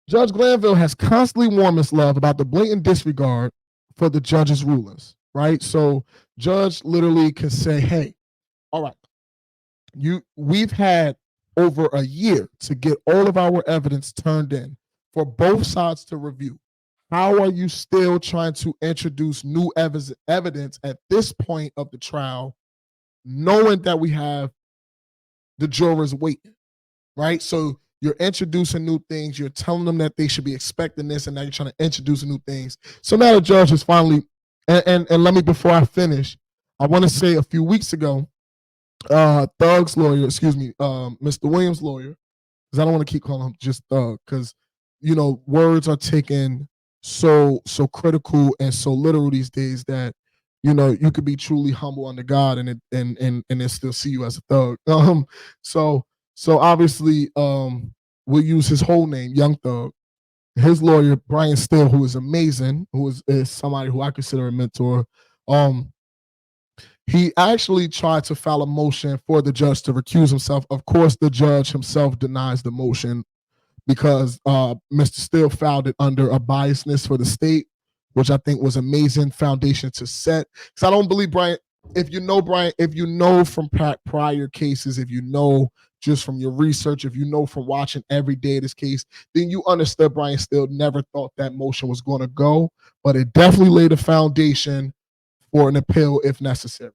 Judge Glanville has constantly warned Ms. Love about the blatant disregard for the judge's rulings, right? So judge literally can say, hey, all right, we've had over a year to get all of our evidence turned in for both sides to review. How are you still trying to introduce new evidence at this point of the trial, knowing that we have the jurors waiting, right? So you're introducing new things. You're telling them that they should be expecting this, and now you're trying to introduce new things. So now the judge is finally, and let me, before I finish, I want to say a few weeks ago, Thug's lawyer, Mr. Williams' lawyer, because I don't want to keep calling him just Thug, because, words are taken so critical and so literal these days that, you could be truly humble under God and then still see you as a thug. So obviously, we'll use his whole name, Young Thug. His lawyer, Brian Still, who is amazing, who is somebody who I consider a mentor, he actually tried to file a motion for the judge to recuse himself. Of course, the judge himself denies the motion because Mr. Still filed it under a biasness for the state, which I think was amazing foundation to set. Because I don't believe Brian, if you know from prior cases, if you know just from your research, if you know from watching every day of this case, then you understood Brian Still never thought that motion was going to go, but it definitely laid a foundation for an appeal if necessary.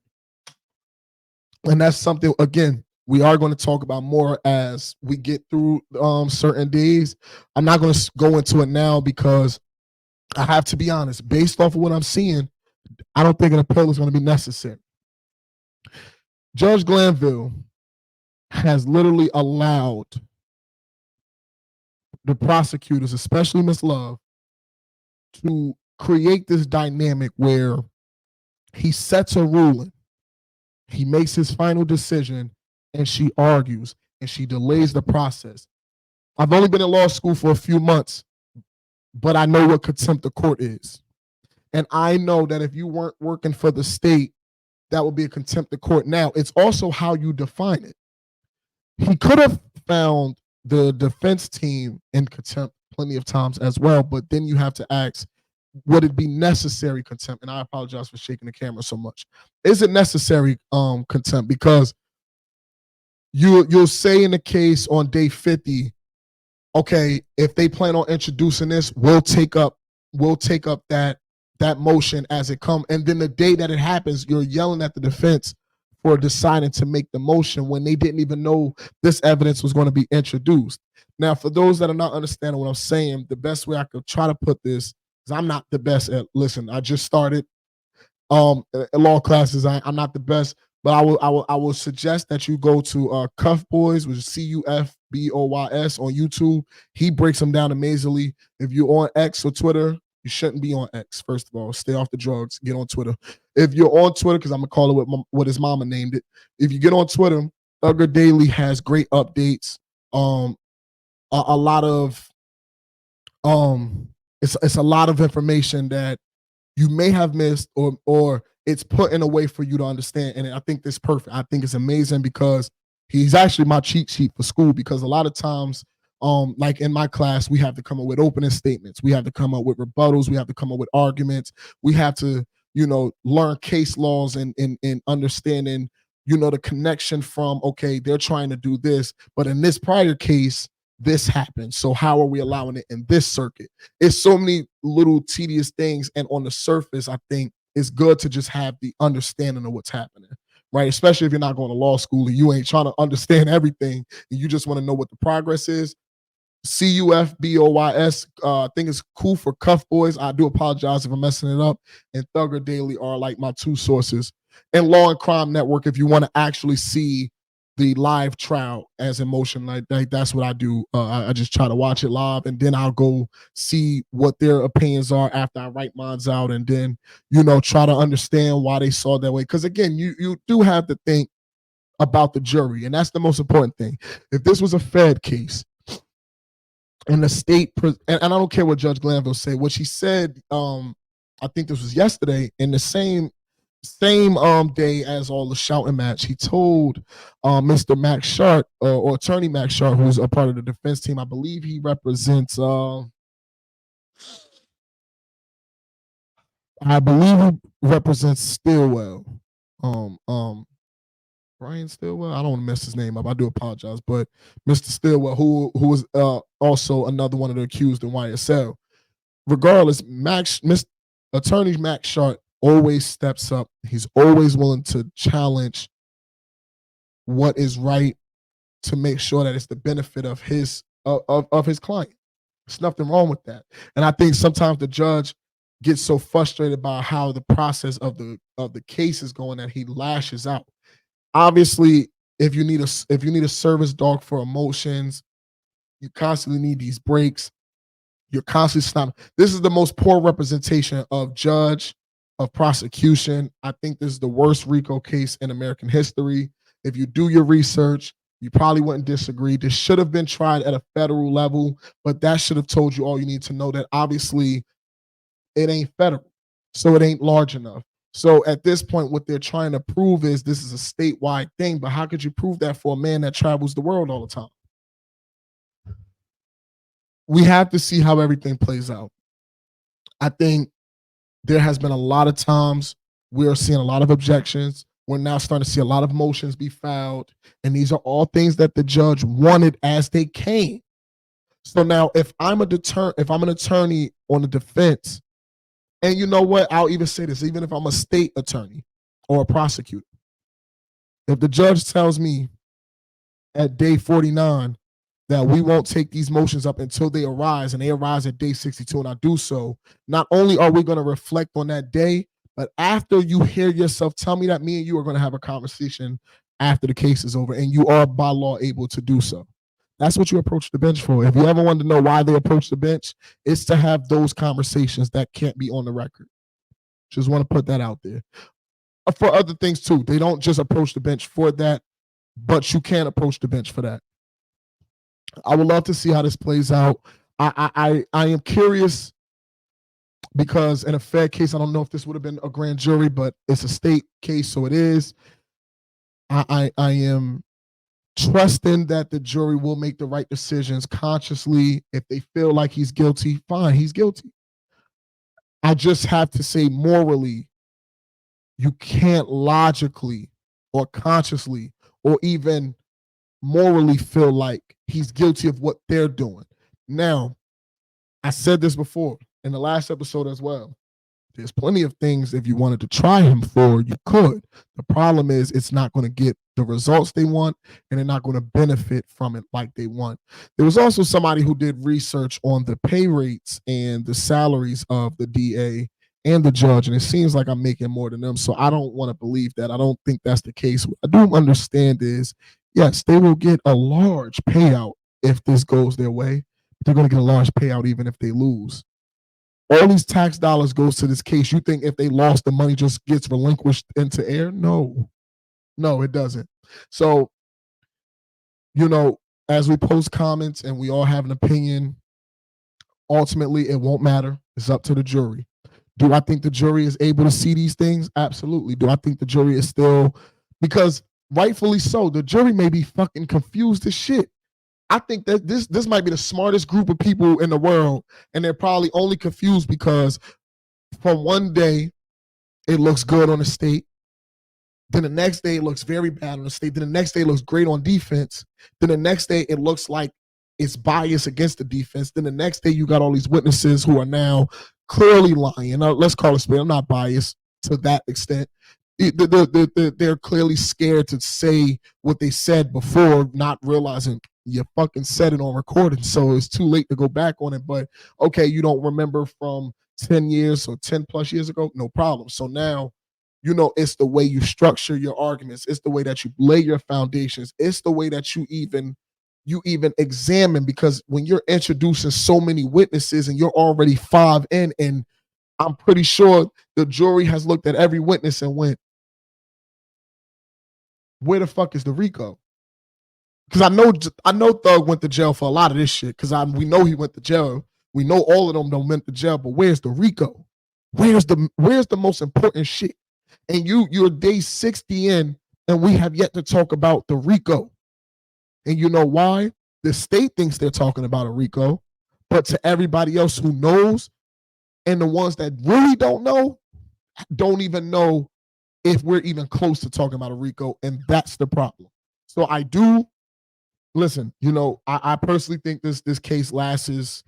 And that's something, again, we are going to talk about more as we get through certain days. I'm not going to go into it now because I have to be honest, based off of what I'm seeing, I don't think an appeal is going to be necessary. Judge Glanville has literally allowed the prosecutors, especially Ms. Love, to create this dynamic where he sets a ruling, he makes his final decision, and she argues, and she delays the process. I've only been in law school for a few months, but I know what contempt of court is. And I know that if you weren't working for the state, that would be a contempt of court. Now, it's also how you define it. He could have found the defense team in contempt plenty of times as well, but then you have to ask, would it be necessary contempt? And I apologize for shaking the camera so much. Is it necessary contempt? Because you'll say in the case on day 50, okay, if they plan on introducing this, we'll take up that motion as it comes. And then the day that it happens, you're yelling at the defense for deciding to make the motion when they didn't even know this evidence was going to be introduced. Now, for those that are not understanding what I'm saying, the best way I could try to put this, because I'm not the best at, listen, I just started law classes. I'm not the best, but I will suggest that you go to Cuff Boys, which is CUFBOYS on YouTube. He breaks them down amazingly. If you're on X or Twitter, you shouldn't be on X. First of all, stay off the drugs. Get on Twitter. If you're on Twitter, because I'm gonna call it what his mama named it. If you get on Twitter, Thugger Daily has great updates. A lot of it's a lot of information that you may have missed, or it's put in a way for you to understand. And I think this is perfect. I think it's amazing because he's actually my cheat sheet for school, because a lot of times, like in my class, we have to come up with opening statements. We have to come up with rebuttals. We have to come up with arguments. We have to, learn case laws and understanding, the connection from, okay, they're trying to do this, but in this prior case, this happened. So how are we allowing it in this circuit? It's so many little tedious things. And on the surface, I think it's good to just have the understanding of what's happening, right? Especially if you're not going to law school and you ain't trying to understand everything and you just want to know what the progress is. CUFBOYS, I think it's cool for Cuff Boys. I do apologize if I'm messing it up. And Thugger Daily are like my two sources. And Law and Crime Network, if you want to actually see the live trial as in motion, like that's what I do. I just try to watch it live, and then I'll go see what their opinions are after I write mine out, and then try to understand why they saw it that way. Because again, you do have to think about the jury, and that's the most important thing. If this was a Fed case, and the state, and I don't care what Judge Glanville said. What she said, I think this was yesterday, in the same day as all the shouting match, he told Mr. Max Sharp, or Attorney Max Sharp, who's a part of the defense team. I believe he represents. I believe he represents Stillwell. Brian Stillwell. I don't want to mess his name up. I do apologize, but Mr. Stillwell, who was also another one of the accused in YSL. Regardless, Attorney Max Sharp always steps up. He's always willing to challenge what is right to make sure that it's the benefit of his client. There's nothing wrong with that. And I think sometimes the judge gets so frustrated by how the process of the case is going that he lashes out. Obviously, if you need a service dog for emotions, you constantly need these breaks. You're constantly stopping. This is the most poor representation of judge, of prosecution. I think this is the worst RICO case in American history. If you do your research, you probably wouldn't disagree. This should have been tried at a federal level, but that should have told you all you need to know, that obviously it ain't federal, so it ain't large enough. So at this point, what they're trying to prove is this is a statewide thing, but how could you prove that for a man that travels the world all the time? We have to see how everything plays out. I think there has been a lot of times we're seeing a lot of objections. We're now starting to see a lot of motions be filed, and these are all things that the judge wanted as they came. So now, if I'm an attorney on the defense, and you know what, I'll even say this, even if I'm a state attorney or a prosecutor, if the judge tells me at day 49 that we won't take these motions up until they arise, and they arise at day 62, and I do so, not only are we going to reflect on that day, but after you hear yourself tell me that, me and you are going to have a conversation after the case is over, and you are by law able to do so. That's what you approach the bench for. If you ever wanted to know why they approach the bench, it's to have those conversations that can't be on the record. Just want to put that out there. For other things too, they don't just approach the bench for that, but you can approach the bench for that. I would love to see how this plays out. I am curious because in a Fed case, I don't know if this would have been a grand jury, but it's a state case, so it is. I am trusting that the jury will make the right decisions consciously. If they feel like he's guilty, fine, he's guilty. I just have to say, morally, you can't logically or consciously or even morally feel like he's guilty of what they're doing. Now, I said this before in the last episode as well. There's plenty of things, if you wanted to try him for, you could. The problem is it's not going to get the results they want, and they're not going to benefit from it like they want. There was also somebody who did research on the pay rates and the salaries of the DA and the judge, and it seems like I'm making more than them. So I don't want to believe that. I don't think that's the case. What I do understand is, yes, they will get a large payout if this goes their way. They're going to get a large payout even if they lose. All these tax dollars goes to this case. You think if they lost, the money just gets relinquished into air? No, it doesn't. So, as we post comments and we all have an opinion, ultimately it won't matter. It's up to the jury. Do I think the jury is able to see these things? Absolutely. Do I think the jury is still, because rightfully so, the jury may be fucking confused as shit. I think that this might be the smartest group of people in the world, and they're probably only confused because from one day it looks good on the state, Then the next day it looks very bad on the state. Then the next day it looks great on defense. Then the next day it looks like it's biased against the defense. Then the next day you got all these witnesses who are now clearly lying. Now, let's call it straight. I'm not biased to that extent. They're clearly scared to say what they said before, not realizing you fucking said it on recording, so it's too late to go back on it. But okay, you don't remember from 10 years or 10 plus years ago, no problem. So now, it's the way you structure your arguments, it's the way that you lay your foundations, it's the way that you even examine, because when you're introducing so many witnesses and you're already 5 in, and I'm pretty sure the jury has looked at every witness and went, where the fuck is the RICO? Because I know Thug went to jail for a lot of this shit. Because we know he went to jail. We know all of them don't went to jail. But where's the RICO? Where's the most important shit? And you're day 60 in, and we have yet to talk about the RICO. And you know why? The state thinks they're talking about a RICO, but to everybody else who knows, and the ones that really don't even know if we're even close to talking about a RICO, and that's the problem. So I do listen. I personally think this case lasts.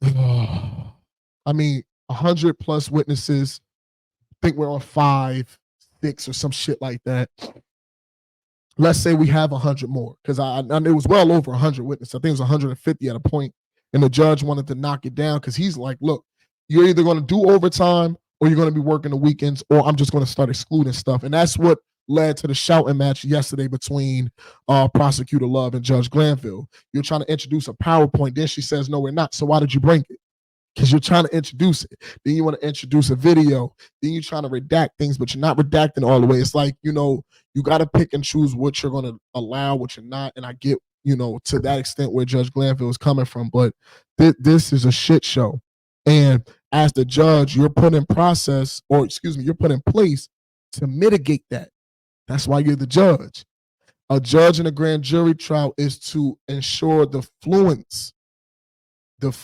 I mean, 100 plus witnesses. I think we're on 5, 6, or some shit like that. Let's say we have 100 more, because it was well over 100 witnesses. I think it was 150 at a point, and the judge wanted to knock it down because he's like, look, you're either going to do overtime or you're going to be working the weekends, or I'm just going to start excluding stuff. And that's what led to the shouting match yesterday between Prosecutor Love and Judge Glanville. You're trying to introduce a PowerPoint. Then she says, no, we're not. So why did you bring it? Because you're trying to introduce it. Then you want to introduce a video. Then you're trying to redact things, but you're not redacting all the way. It's like, you got to pick and choose what you're going to allow, what you're not. And I get, to that extent where Judge Glanville is coming from. But this is a shit show. And as the judge, you're put in process, or excuse me, you're put in place to mitigate that. That's why you're the judge. A judge in a grand jury trial is to ensure the fluence and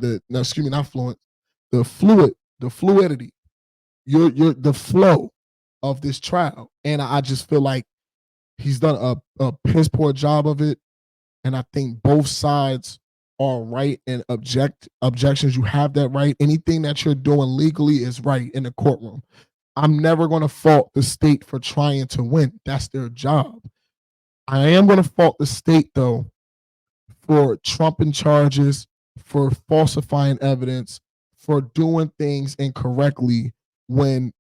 the, no, excuse me, not fluent, the fluidity, the flow of this trial. And I just feel like he's done a piss poor job of it. And I think both sides are right, and objections, you have that right. Anything that you're doing legally is right in the courtroom. I'm never going to fault the state for trying to win. That's their job. I am going to fault the state, though, for trumping charges, for falsifying evidence, for doing things incorrectly, when,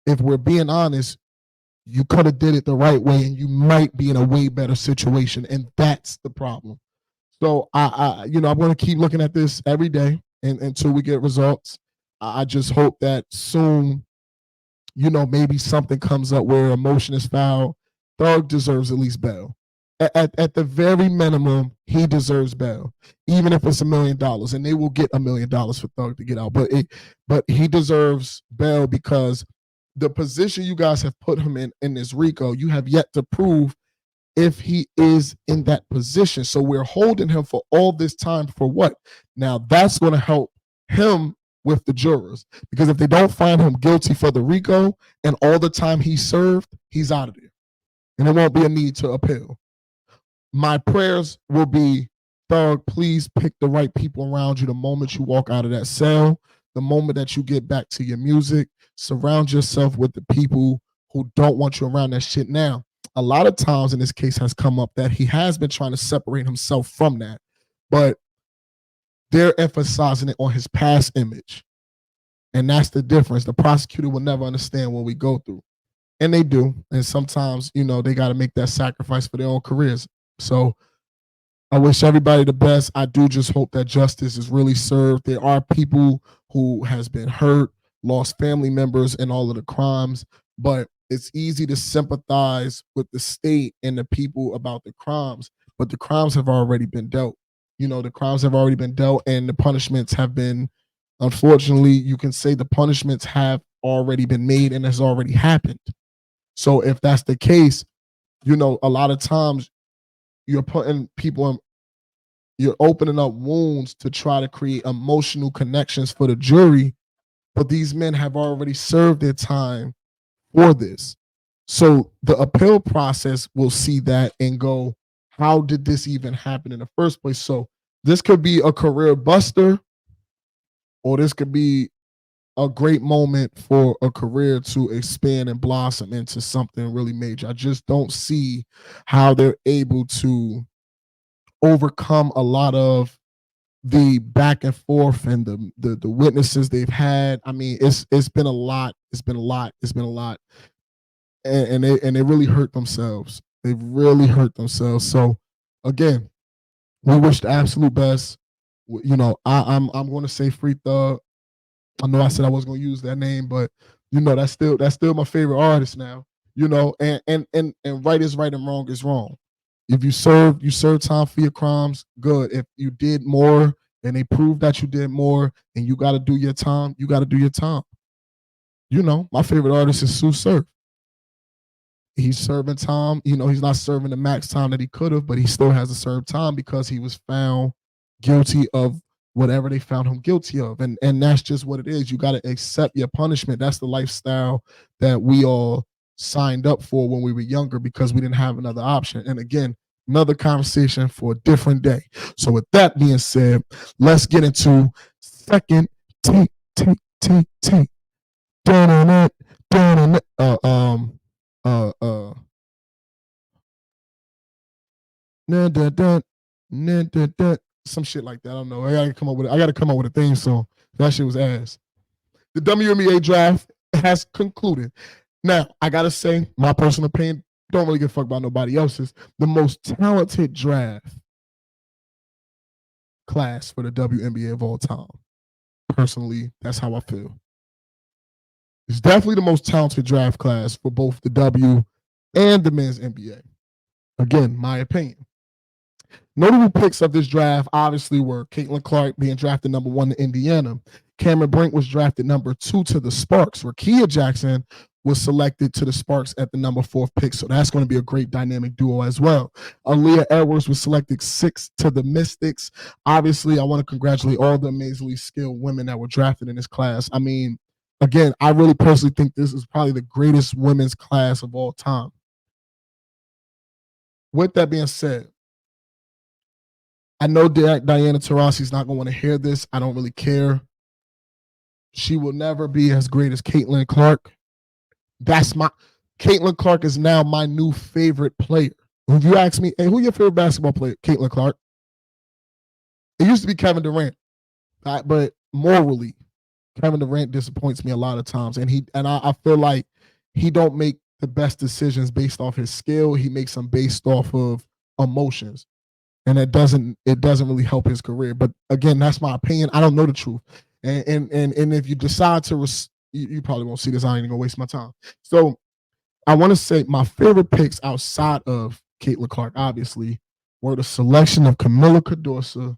if we're being honest, you could have did it the right way and you might be in a way better situation. And that's the problem. So I'm going to keep looking at this every day until we get results. I just hope that soon, maybe something comes up where emotion is foul. Thug deserves at least bail. At the very minimum, he deserves bail, even if it's $1 million, and they will get $1 million for Thug to get out. But he deserves bail, because the position you guys have put him in this RICO, you have yet to prove if he is in that position. So we're holding him for all this time for what? Now that's going to help him with the jurors, because if they don't find him guilty for the RICO and all the time he served, he's out of there, and there won't be a need to appeal. My prayers will be, Thug, please pick the right people around you the moment you walk out of that cell, the moment that you get back to your music. Surround yourself with the people who don't want you around that shit. Now, a lot of times in this case has come up that he has been trying to separate himself from that, but they're emphasizing it on his past image. And that's the difference. The prosecutor will never understand what we go through. And they do. And sometimes, they got to make that sacrifice for their own careers. So I wish everybody the best. I do just hope that justice is really served. There are people who has been hurt, lost family members in all of the crimes, but it's easy to sympathize with the state and the people about the crimes, but the crimes have already been dealt. The crimes have already been dealt, and the punishments have been, unfortunately, you can say the punishments have already been made and has already happened. So if that's the case, a lot of times you're putting people in, you're opening up wounds to try to create emotional connections for the jury, but these men have already served their time for this. So the appeal process will see that and go, how did this even happen in the first place? So this could be a career buster, or this could be a great moment for a career to expand and blossom into something really major. I just don't see how they're able to overcome a lot of the back and forth and the witnesses they've had. I mean, it's been a lot. It's been a lot. It's been a lot, and they really hurt themselves. They've really hurt themselves. So again, we wish the absolute best. You know, I'm going to say Free Thug. I know I said I wasn't going to use that name, but you know that's still my favorite artist now. You know, and right is right and wrong is wrong. If you serve time for your crimes, good. If you did more and they prove that you did more and you got to do your time, you got to do your time. You know, my favorite artist is Sue Surf. He's serving time. You know, he's not serving the max time that he could have, but he still has to serve time because he was found guilty of whatever they found him guilty of. And that's just what it is. You got to accept your punishment. That's the lifestyle that we all signed up for when we were younger because we didn't have another option. And again, another conversation for a different day. So with that being said, let's get into second take, take, take, take. Dun, dun, dun, dun, uh uh nah, da, da, nah, da, da, some shit like that. I don't know. I gotta come up with a theme song. That shit was ass. The WNBA draft has concluded. Now, I gotta say, my personal opinion, don't really give a fuck about nobody else's. The most talented draft class for the WNBA of all time. Personally, that's how I feel. It's definitely the most talented draft class for both the W and the men's NBA. Again, my opinion. Notable picks of this draft obviously were Caitlin Clark being drafted number 1 to Indiana. Cameron Brink was drafted number 2 to the Sparks. Rakia Jackson was selected to the Sparks at the number 4 pick, so that's going to be a great dynamic duo as well. Aaliyah Edwards was selected 6 to the Mystics. Obviously, I want to congratulate all the amazingly skilled women that were drafted in this class. I mean, again, I really personally think this is probably the greatest women's class of all time. With that being said, I know Diana Taurasi's not going to want to hear this. I don't really care. She will never be as great as Caitlin Clark. Caitlin Clark is now my new favorite player. If you ask me, hey, who your favorite basketball player? Caitlin Clark. It used to be Kevin Durant, but morally, Kevin Durant disappoints me a lot of times, and I feel like he don't make the best decisions based off his skill. He makes them based off of emotions, and it doesn't really help his career. But again, that's my opinion. I don't know the truth, and if you decide to, you probably won't see this. I ain't gonna waste my time. So I want to say my favorite picks outside of Caitlin Clark, obviously, were the selection of Camilla Cardoso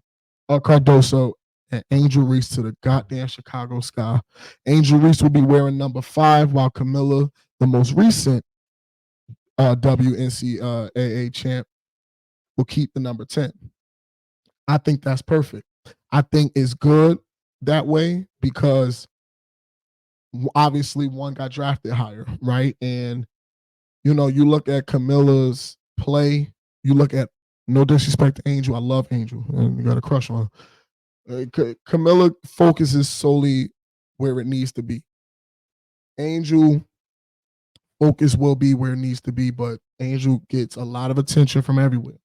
and Angel Reese to the goddamn Chicago Sky. Angel Reese will be wearing number 5, while Camilla, the most recent WNCAA champ, will keep the number 10. I think that's perfect. I think it's good that way because obviously one got drafted higher, right? And you know, you look at Camilla's play, you look at, no disrespect to Angel, I love Angel, and you got a crush on her. Camilla focuses solely where it needs to be. Angel focus will be where it needs to be, but Angel gets a lot of attention from everywhere.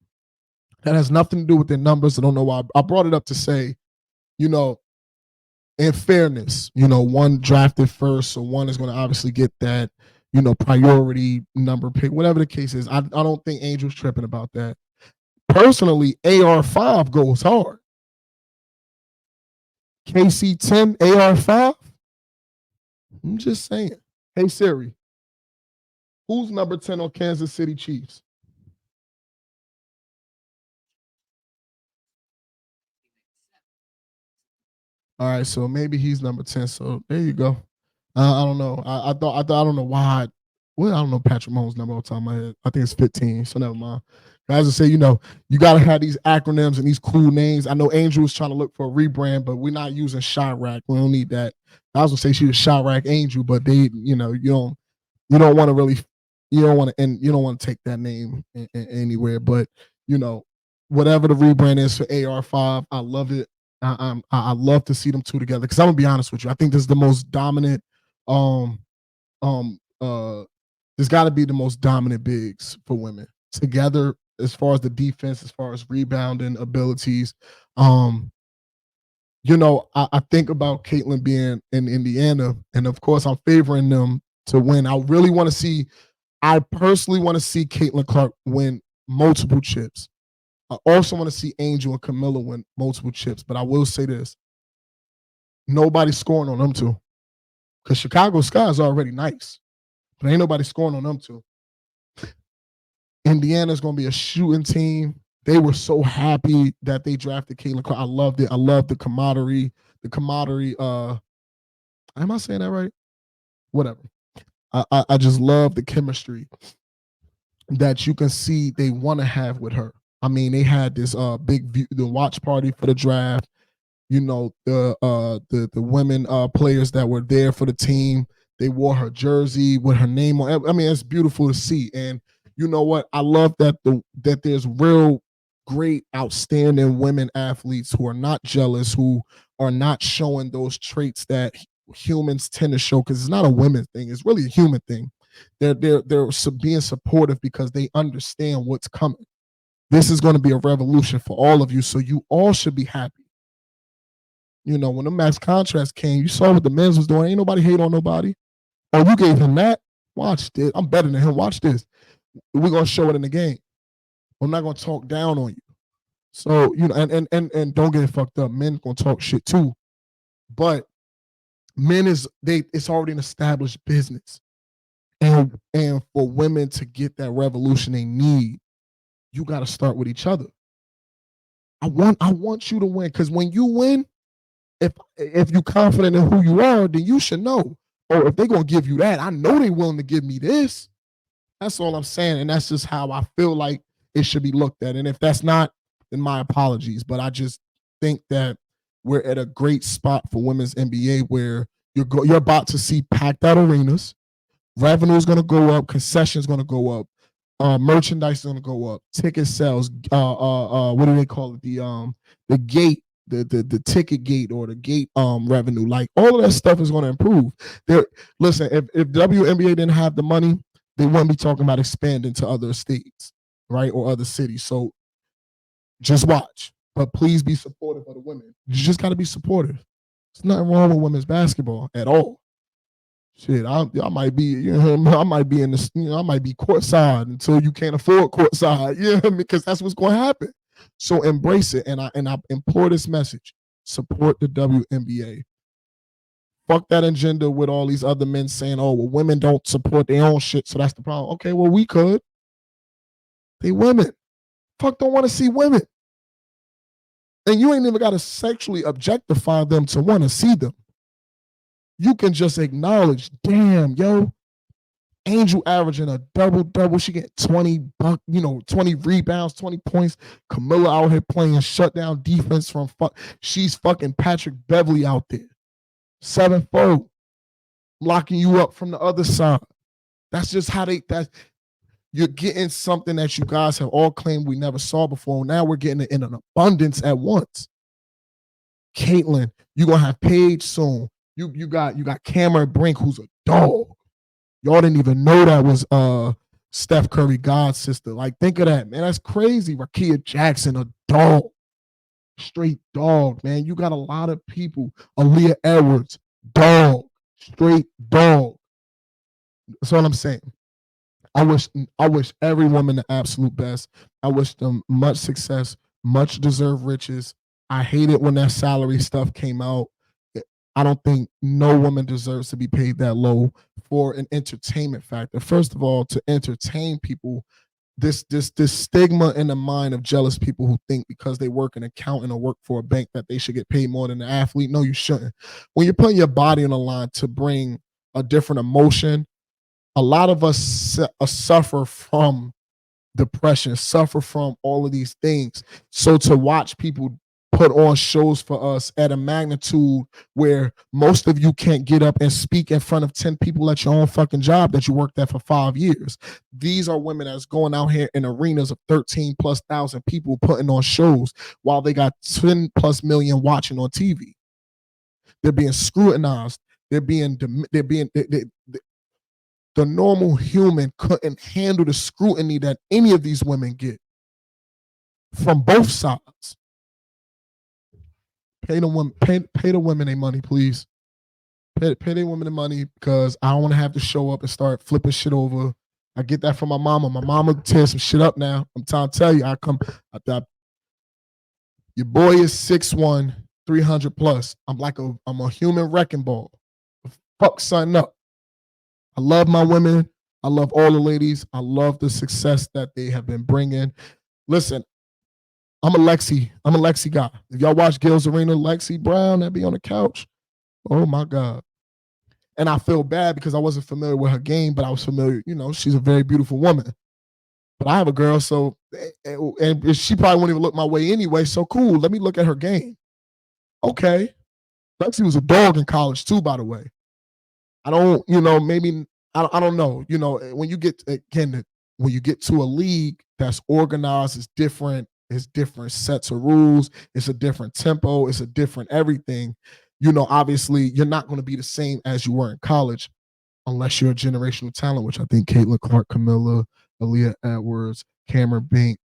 That has nothing to do with their numbers. I don't know why. I brought it up to say, you know, in fairness, you know, one drafted first, so one is going to obviously get that, you know, priority number pick, whatever the case is. I don't think Angel's tripping about that. Personally, AR5 goes hard. KC10, AR5? I'm just saying. Hey, Siri, who's number 10 on Kansas City Chiefs? All right, so maybe he's number 10. So there you go. I don't know. I don't know why. Well, I don't know Patrick Mahomes' number off the top of my head. I think it's 15. So never mind. Guys, I say, you know, you got to have these acronyms and these cool names. I know Angel was trying to look for a rebrand, but we're not using Chirac. We don't need that. I was gonna say she was Chirac Angel, but they, you know, you don't. you don't want to really, you don't want to, and you don't want to take that name anywhere. But you know, whatever the rebrand is for AR5, I love it. I love to see them two together because I'm gonna be honest with you. I think this is the most dominant. Um, um, uh, there's got to be the most dominant bigs for women together as far as the defense, as far as rebounding abilities. Um, I think about Caitlin being in Indiana, and of course, I'm favoring them to win. I personally want to see Caitlin Clark win multiple chips. I also want to see Angel and Camilla win multiple chips. But I will say this: nobody's scoring on them two because Chicago Sky is already nice, but ain't nobody scoring on them two. Indiana's going to be a shooting team. They were so happy that they drafted Caitlin Clark. I loved it. I loved the camaraderie. The camaraderie. Am I saying that right? Whatever. I just love the chemistry that you can see they want to have with her. I mean, they had this the watch party for the draft. The women players that were there for the team. They wore her jersey with her name on. I mean, it's beautiful to see. And you know what? I love that there's real great, outstanding women athletes who are not jealous, who are not showing those traits that humans tend to show, because it's not a women thing, it's really a human thing. They're being supportive because they understand what's coming. This is going to be a revolution for all of you, so you all should be happy. When the max contracts came, you saw what the men's was doing. Ain't nobody hate on nobody. Oh, you gave him that? Watch this. I'm better than him. Watch this. We're gonna show it in the game. I'm not gonna talk down on you. So, and don't get it fucked up. Men gonna talk shit too. But it's already an established business. And for women to get that revolution they need, you gotta start with each other. I want you to win, because when you win, if you're confident in who you are, then you should know. Oh, if they're gonna give you that, I know they're willing to give me this. That's all I'm saying, and that's just how I feel like it should be looked at. And if that's not, then my apologies. But I just think that we're at a great spot for women's NBA where you're about to see packed out arenas. Revenue is going to go up. Concessions going to go up. Merchandise is going to go up. Ticket sales. What do they call it? The gate. The ticket gate or the gate revenue, like all of that stuff is going to improve. Listen, if WNBA didn't have the money, they wouldn't be talking about expanding to other states, right, or other cities. So just watch, but please be supportive of the women. You just got to be supportive. There's nothing wrong with women's basketball at all. Shit, I might be, I might be in the, I might be courtside until you can't afford courtside, because that's what's going to happen. So embrace it, and I implore this message: support the WNBA. Fuck that agenda with all these other men saying, "Oh, well, women don't support their own shit, so that's the problem." Okay, well, we could. They women. Fuck, don't want to see women, and you ain't even got to sexually objectify them to want to see them. You can just acknowledge, damn, yo, Angel averaging a double. She get 20 rebounds, 20 points. Camilla out here playing shutdown defense she's fucking Patrick Beverly out there. 7-4. Locking you up from the other side. That's just how you're getting something that you guys have all claimed we never saw before. Now we're getting it in an abundance at once. Caitlin, you're gonna have Paige soon. You got Cameron Brink, who's a dog. Y'all didn't even know that was Steph Curry God's sister. Like, think of that, man. That's crazy. Rakia Jackson, a dog. Straight dog, man. You got a lot of people. Aaliyah Edwards, dog. Straight dog. That's all I'm saying. I wish every woman the absolute best. I wish them much success, much deserved riches. I hate it when that salary stuff came out. I don't think no woman deserves to be paid that low for an entertainment factor. First of all, to entertain people, this stigma in the mind of jealous people who think because they work in accounting or work for a bank that they should get paid more than an athlete. No, you shouldn't. When you're putting your body on the line to bring a different emotion, a lot of us suffer from depression, suffer from all of these things. So to watch people put on shows for us at a magnitude where most of you can't get up and speak in front of 10 people at your own fucking job that you worked at for 5 years. These are women that's going out here in arenas of 13 plus thousand people putting on shows while they got 10 plus million watching on TV. They're being scrutinized. The normal human couldn't handle the scrutiny that any of these women get from both sides. Pay the women their money, please. Pay the women the money, because I don't want to have to show up and start flipping shit over. I get that from my mama. My mama tears some shit up now. I'm trying to tell you, your boy is 6'1", 300 plus. I'm a human wrecking ball. Fuck something up. I love my women. I love all the ladies. I love the success that they have been bringing. Listen, I'm a Lexi guy. If y'all watch Gil's Arena, Lexi Brown, that be on the couch. Oh my God. And I feel bad because I wasn't familiar with her game, but I was familiar, she's a very beautiful woman. But I have a girl, so, and she probably won't even look my way anyway, so cool. Let me look at her game. Okay. Lexi was a dog in college too, by the way. I don't, maybe, I don't know. When you get, again, when you get to a league that's organized, it's different sets of rules, it's a different tempo, it's a different everything. Obviously, you're not going to be the same as you were in college unless you're a generational talent, which I think Caitlin Clark, Camilla, Aaliyah Edwards, Cameron Brink,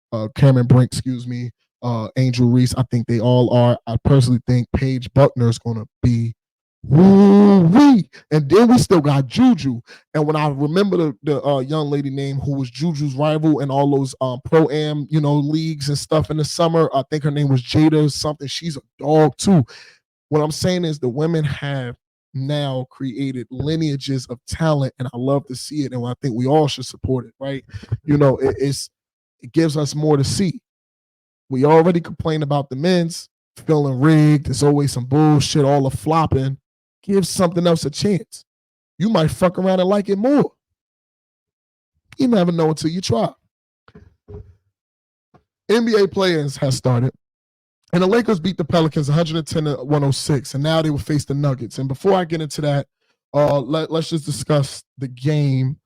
Angel Reese, I think they all are. I personally think Paige Buckner is going to be woo-wee. And then we still got Juju. And when I remember the young lady name who was Juju's rival in all those pro-am, leagues and stuff in the summer, I think her name was Jada or something. She's a dog too. What I'm saying is the women have now created lineages of talent, and I love to see it, and I think we all should support it, right? It gives us more to see. We already complain about the men's feeling rigged. There's always some bullshit, all the flopping. Give something else a chance. You might fuck around and like it more. You never know until you try. NBA play-ins has started. And the Lakers beat the Pelicans 110-106, and now they will face the Nuggets. And before I get into that, let's just discuss the game.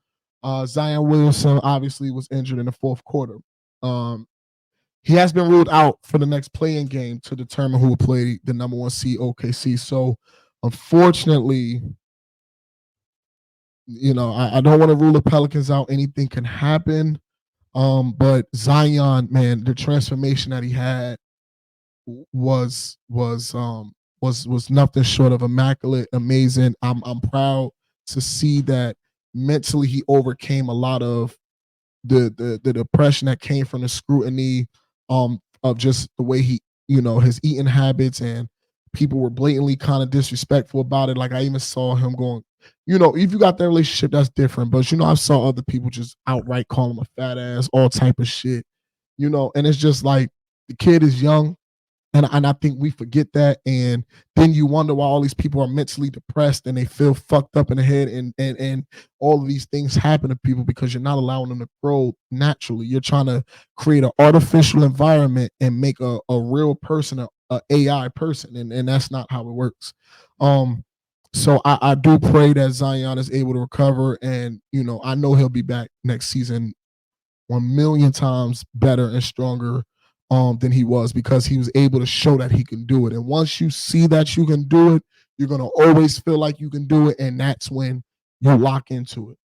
Zion Williamson obviously was injured in the fourth quarter. He has been ruled out for the next play-in game to determine who will play the number one seed OKC. So, unfortunately, I don't want to rule the Pelicans out. Anything can happen. But Zion, man, the transformation that he had was nothing short of immaculate, amazing. I'm proud to see that mentally he overcame a lot of the depression that came from the scrutiny of just the way he, his eating habits, and people were blatantly kind of disrespectful about it. Like I even saw him going, if you got that relationship, that's different. But I saw other people just outright call him a fat ass, all type of shit. And it's just like the kid is young. And I think we forget that. And then you wonder why all these people are mentally depressed and they feel fucked up in the head. And all of these things happen to people because you're not allowing them to grow naturally. You're trying to create an artificial environment and make a real person, a AI person. And that's not how it works. So I do pray that Zion is able to recover. And, I know he'll be back next season 1,000,000 times better and stronger than he was, because he was able to show that he can do it. And once you see that you can do it, you're going to always feel like you can do it, and that's when you lock into it.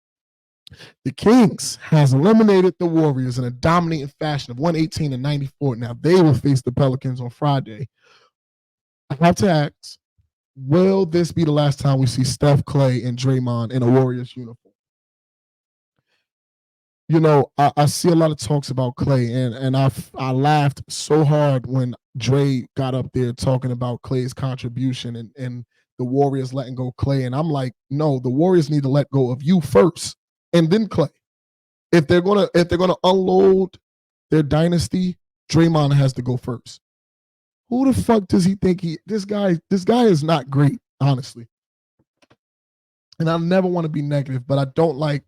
The Kings has eliminated the Warriors in a dominating fashion of 118-94. Now they will face the Pelicans on Friday. I have to ask, will this be the last time we see Steph, Clay, and Draymond in a Warriors uniform? I see a lot of talks about Clay, and I laughed so hard when Dre got up there talking about Clay's contribution and the Warriors letting go Clay. And I'm like, no, the Warriors need to let go of you first and then Clay. If they're gonna unload their dynasty, Draymond has to go first. Who the fuck does he think this guy is not great, honestly. And I never want to be negative, but I don't like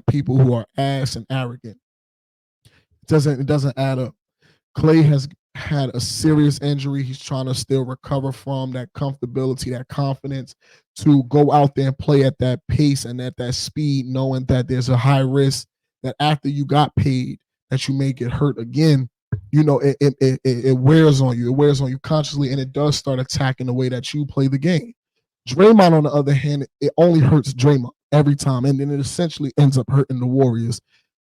people who are ass and arrogant. It doesn't add up. Clay has had a serious injury. He's trying to still recover from that comfortability, that confidence to go out there and play at that pace and at that speed, knowing that there's a high risk that after you got paid, that you may get hurt again. It wears on you. It wears on you consciously, and it does start attacking the way that you play the game. Draymond, on the other hand, it only hurts Draymond every time, and then it essentially ends up hurting the Warriors.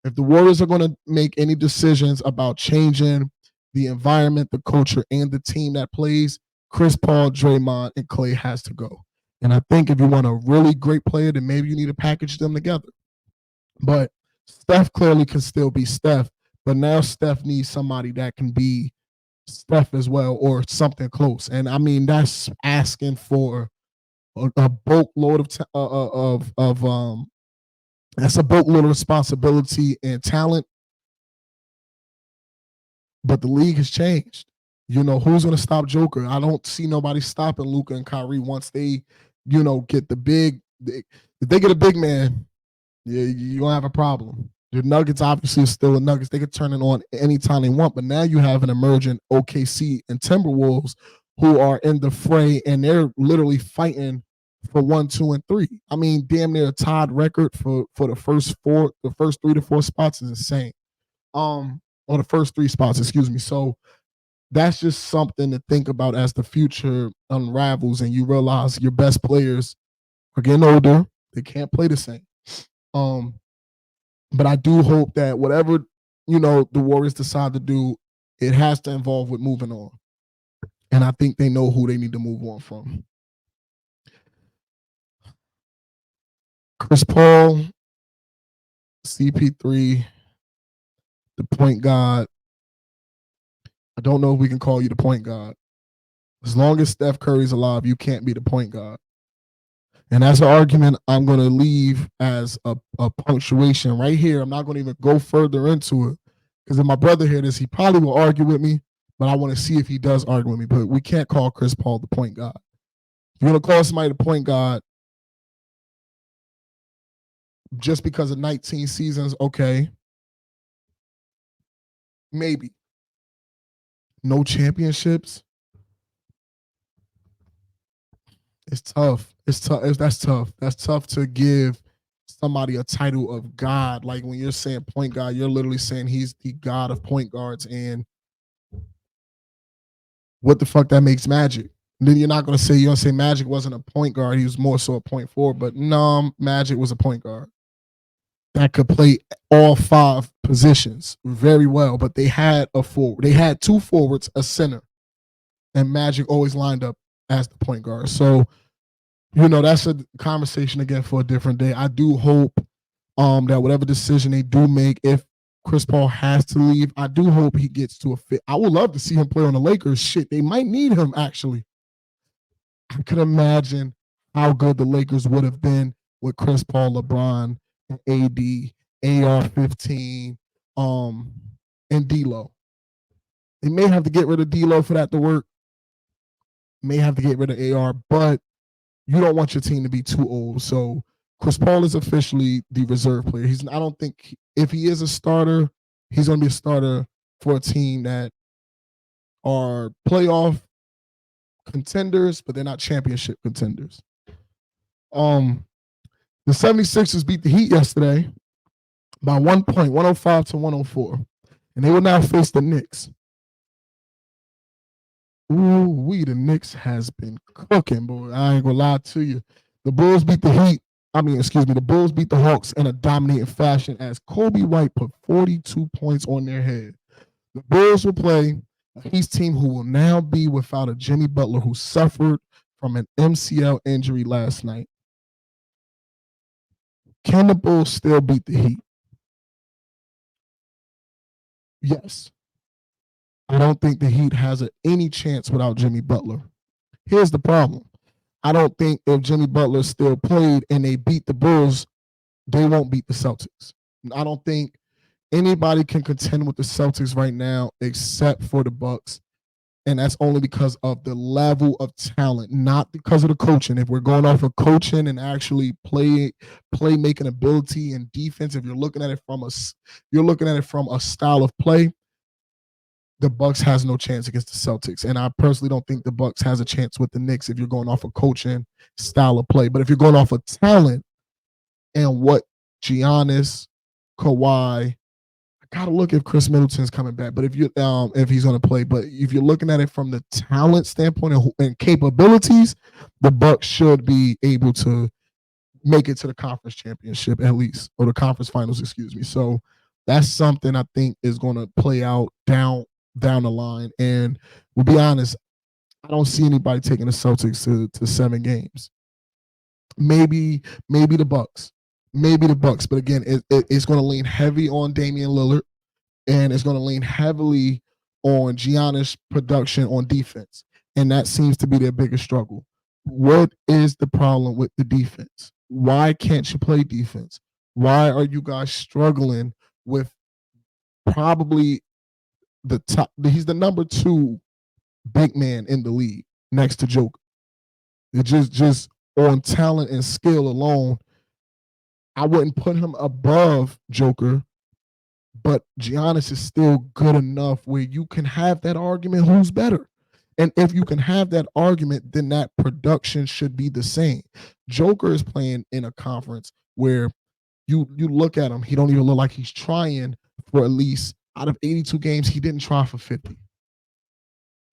If the Warriors are going to make any decisions about changing the environment, the culture, and the team that plays, Chris Paul, Draymond, and Clay has to go. And I think if you want a really great player, then maybe you need to package them together. But Steph clearly can still be Steph, but now Steph needs somebody that can be Steph as well, or something close. And I mean, that's asking for a boatload of that's a boatload of responsibility and talent. But the league has changed. Who's going to stop Joker? I don't see nobody stopping Luka and Kyrie once they, get the big. If they get a big man, yeah, you're going to have a problem. The Nuggets obviously is still the Nuggets. They could turn it on anytime they want. But now you have an emergent OKC and Timberwolves who are in the fray, and they're literally fighting for 1, 2, and 3. I mean, damn near a tied record for the first 3 to 4 spots is insane. Or the first 3 spots, excuse me. So that's just something to think about as the future unravels and you realize your best players are getting older. They can't play the same. But I do hope that whatever, the Warriors decide to do, it has to involve with moving on. And I think they know who they need to move on from. Chris Paul, CP3, the point guard. I don't know if we can call you the point guard. As long as Steph Curry's alive, you can't be the point guard. And that's an argument I'm going to leave as a punctuation right here. I'm not going to even go further into it because if my brother hears this, he probably will argue with me, but I want to see if he does argue with me. But we can't call Chris Paul the point guard. If you want to call somebody the point guard just because of 19 seasons, okay. Maybe. No championships. It's tough. It's tough. That's tough. That's tough to give somebody a title of God. Like when you're saying point guard, you're literally saying he's the God of point guards. And what the fuck that makes Magic? And then you're not going to say Magic wasn't a point guard. He was more so a point forward. But no, Magic was a point guard that could play all 5 positions very well. But they had a forward. They had 2 forwards, a center, and Magic always lined up as the point guard. So, that's a conversation again for a different day. I do hope that whatever decision they do make, if Chris Paul has to leave, I do hope he gets to a fit. I would love to see him play on the Lakers. Shit, they might need him, actually. I could imagine how good the Lakers would have been with Chris Paul, LeBron, and AD, AR-15, and D'Lo. They may have to get rid of D'Lo for that to work. May have to get rid of AR, but you don't want your team to be too old. So Chris Paul is officially the reserve player. I don't think if he is a starter, he's going to be a starter for a team that are playoff contenders, but they're not championship contenders. The 76ers beat the Heat yesterday by 1 point, 105 to 104. And they will now face the Knicks. The Knicks has been cooking, boy. I ain't gonna lie to you. The Bulls beat the Heat. The Bulls beat the Hawks in a dominating fashion as Kobe White put 42 points on their head. The Bulls will play a Heat team who will now be without a Jimmy Butler who suffered from an MCL injury last night. Can the Bulls still beat the Heat? Yes. I don't think the Heat has any chance without Jimmy Butler. Here's the problem. I don't think if Jimmy Butler still played and they beat the Bulls, they won't beat the Celtics. I don't think anybody can contend with the Celtics right now except for the Bucks. And that's only because of the level of talent, not because of the coaching. If we're going off of coaching and actually play making ability and defense, if you're looking at it from a style of play, the Bucks has no chance against the Celtics. And I personally don't think the Bucks has a chance with the Knicks if you're going off of coaching style of play. But if you're going off of talent and what Giannis, Kawhi, I gotta look if Chris Middleton's coming back. But if he's gonna play, but if you're looking at it from the talent standpoint and capabilities, the Bucks should be able to make it to the conference championship at least, or the conference finals, excuse me. So that's something I think is going to play out down the line. And we'll be honest, I don't see anybody taking the Celtics to 7 games. Maybe the Bucks, but again, it's going to lean heavy on Damian Lillard, and it's going to lean heavily on Giannis' production on defense, and that seems to be their biggest struggle. What is the problem with the defense? Why can't you play defense? Why are you guys struggling with probably the top? He's the number 2 big man in the league next to Joker. It just on talent and skill alone, I wouldn't put him above Joker, but Giannis is still good enough where you can have that argument who's better. And if you can have that argument, then that production should be the same. Joker is playing in a conference where you look at him, he don't even look like he's trying for at least out of 82 games, he didn't try for 50.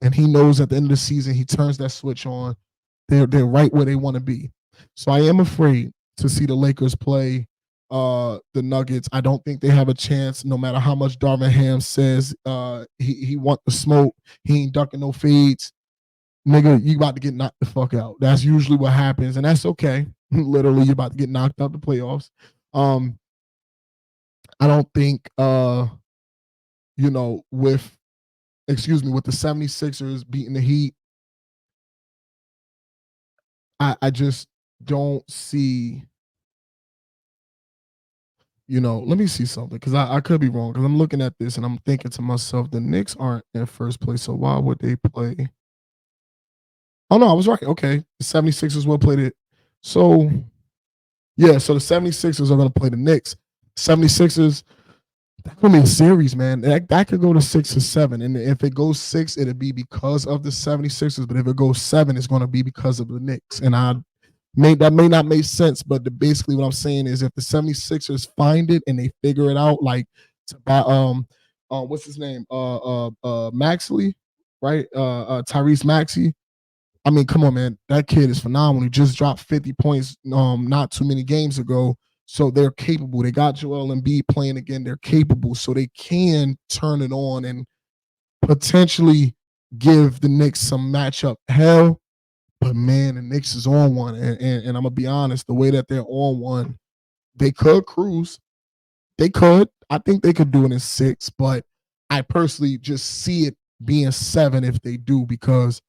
And he knows at the end of the season, he turns that switch on. They're right where they want to be. So I am afraid to see the Lakers play the Nuggets. I don't think they have a chance, no matter how much Darvin Ham says he want the smoke. He ain't ducking no fades. Nigga, you about to get knocked the fuck out. That's usually what happens, and that's okay. Literally, you're about to get knocked out the playoffs. I don't think with the 76ers beating the Heat, I just don't see. Let me see something, because I could be wrong, because I'm looking at this and I'm thinking to myself, the Knicks aren't in first place, so why would they play? Oh, no, I was right. Okay. The 76ers will play it. So, yeah, so the 76ers are going to play the Knicks. 76ers, that's going to be a series, man. That could go to 6 or 7. And if it goes 6, it'll be because of the 76ers. But if it goes 7, it's going to be because of the Knicks. And that may not make sense, but basically what I'm saying is, if the 76ers find it and they figure it out, like what's his name? Maxley, right? Tyrese Maxey. I mean, come on, man. That kid is phenomenal. He just dropped 50 points not too many games ago. So they're capable. They got Joel Embiid playing again. They're capable. So they can turn it on and potentially give the Knicks some matchup hell. But, man, the Knicks is on one. And I'm going to be honest, the way that they're on one, they could cruise. They could. I think they could do it in 6. But I personally just see it being 7 if they do, because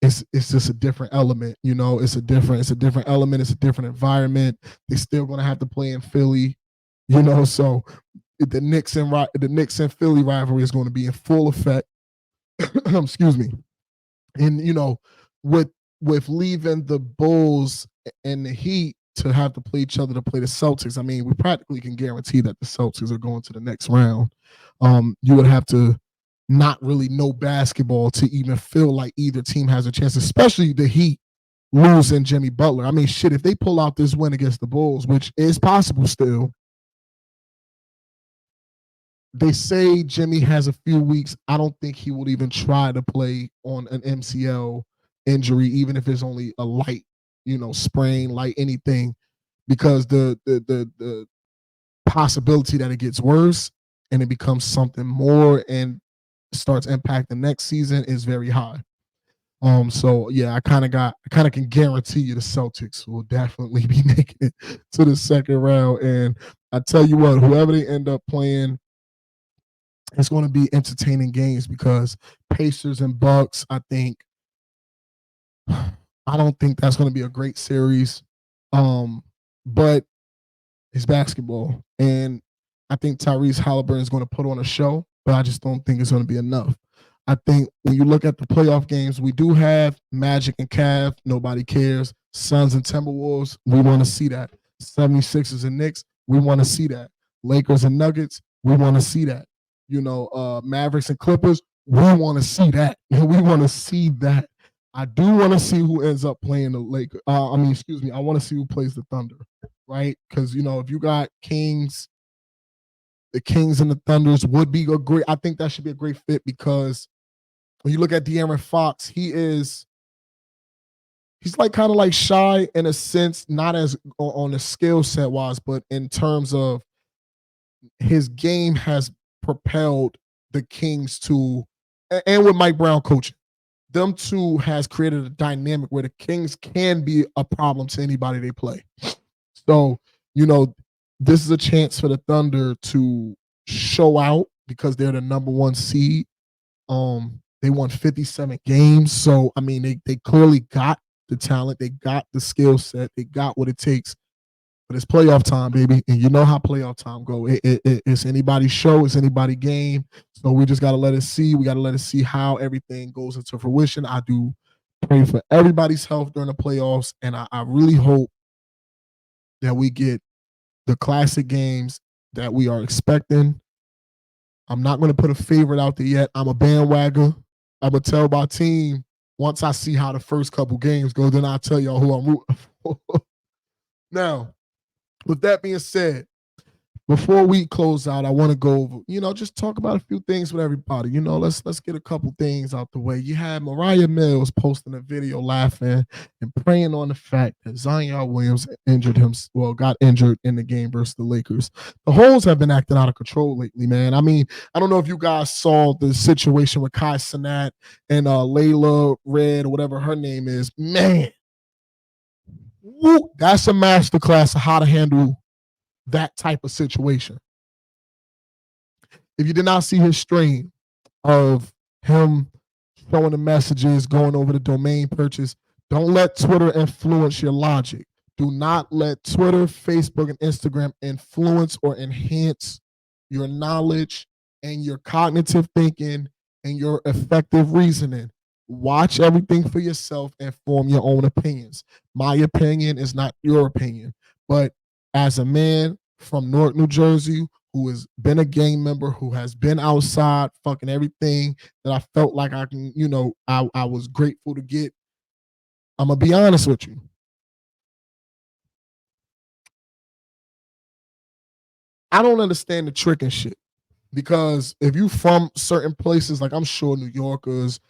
it's just a different element, it's a different element, it's a different environment. They're still going to have to play in Philly, so the Knicks and Philly rivalry is going to be in full effect. Excuse me. And with leaving the Bulls and the Heat to have to play each other to play the Celtics, I mean, we practically can guarantee that the Celtics are going to the next round. You would have to not really know basketball to even feel like either team has a chance, especially the Heat losing Jimmy Butler. I mean, shit, if they pull out this win against the Bulls, which is possible still, they say Jimmy has a few weeks. I don't think he would even try to play on an MCL injury, even if it's only a light, sprain, light anything, because the possibility that it gets worse and it becomes something more and starts impacting next season is very high. So yeah, I kind of can guarantee you the Celtics will definitely be making it to the second round. And I tell you what, whoever they end up playing, it's going to be entertaining games, because Pacers and Bucks, I don't think that's going to be a great series. But it's basketball, and I think Tyrese Halliburton is going to put on a show, but I just don't think it's going to be enough. I think when you look at the playoff games, we do have Magic and Cavs. Nobody cares. Suns and Timberwolves, we want to see that. 76ers and Knicks, we want to see that. Lakers and Nuggets, we want to see that. Mavericks and Clippers, we want to see that. We want to see that. I do want to see who ends up playing the Lakers. Excuse me. I want to see who plays the Thunder, right? Because if you got Kings, the Kings and the Thunders would be a great. I think that should be a great fit because when you look at De'Aaron Fox, he's like kind of like shy in a sense, not as on the skill set wise, but in terms of his game has propelled the Kings to, and with Mike Brown coaching, them two has created a dynamic where the Kings can be a problem to anybody they play. So, this is a chance for the Thunder to show out because they're the number one seed. They won 57 games. So, I mean, they clearly got the talent, they got the skill set, they got what it takes. But it's playoff time, baby, and you know how playoff time go. It's anybody's show, it's anybody's game. So we just gotta let it see. We gotta let it see how everything goes into fruition. I do pray for everybody's health during the playoffs, and I really hope that we get the classic games that we are expecting. I'm not going to put a favorite out there yet. I'm a bandwagon. I'm going to tell my team once I see how the first couple games go, then I'll tell y'all who I'm rooting for. Now, with that being said, before we close out, I want to go over, just talk about a few things with everybody. Let's get a couple things out the way. You had Mariah Mills posting a video laughing and preying on the fact that Zion Williams got injured in the game versus the Lakers. The Holes have been acting out of control lately, man. I mean, I don't know if you guys saw the situation with Kai Cenat and Layla Red or whatever her name is. Man, woo, that's a masterclass of how to handle that type of situation. If you did not see his stream of him showing the messages, going over the domain purchase, don't let Twitter influence your logic. Do not let Twitter, Facebook, and Instagram influence or enhance your knowledge and your cognitive thinking and your effective reasoning. Watch everything for yourself and form your own opinions. My opinion is not your opinion, but as a man from Newark, New Jersey, who has been a gang member, who has been outside, fucking everything that I felt like I can, I was grateful to get. I'm going to be honest with you. I don't understand the trick and shit because if you from certain places, like I'm sure New Yorkers,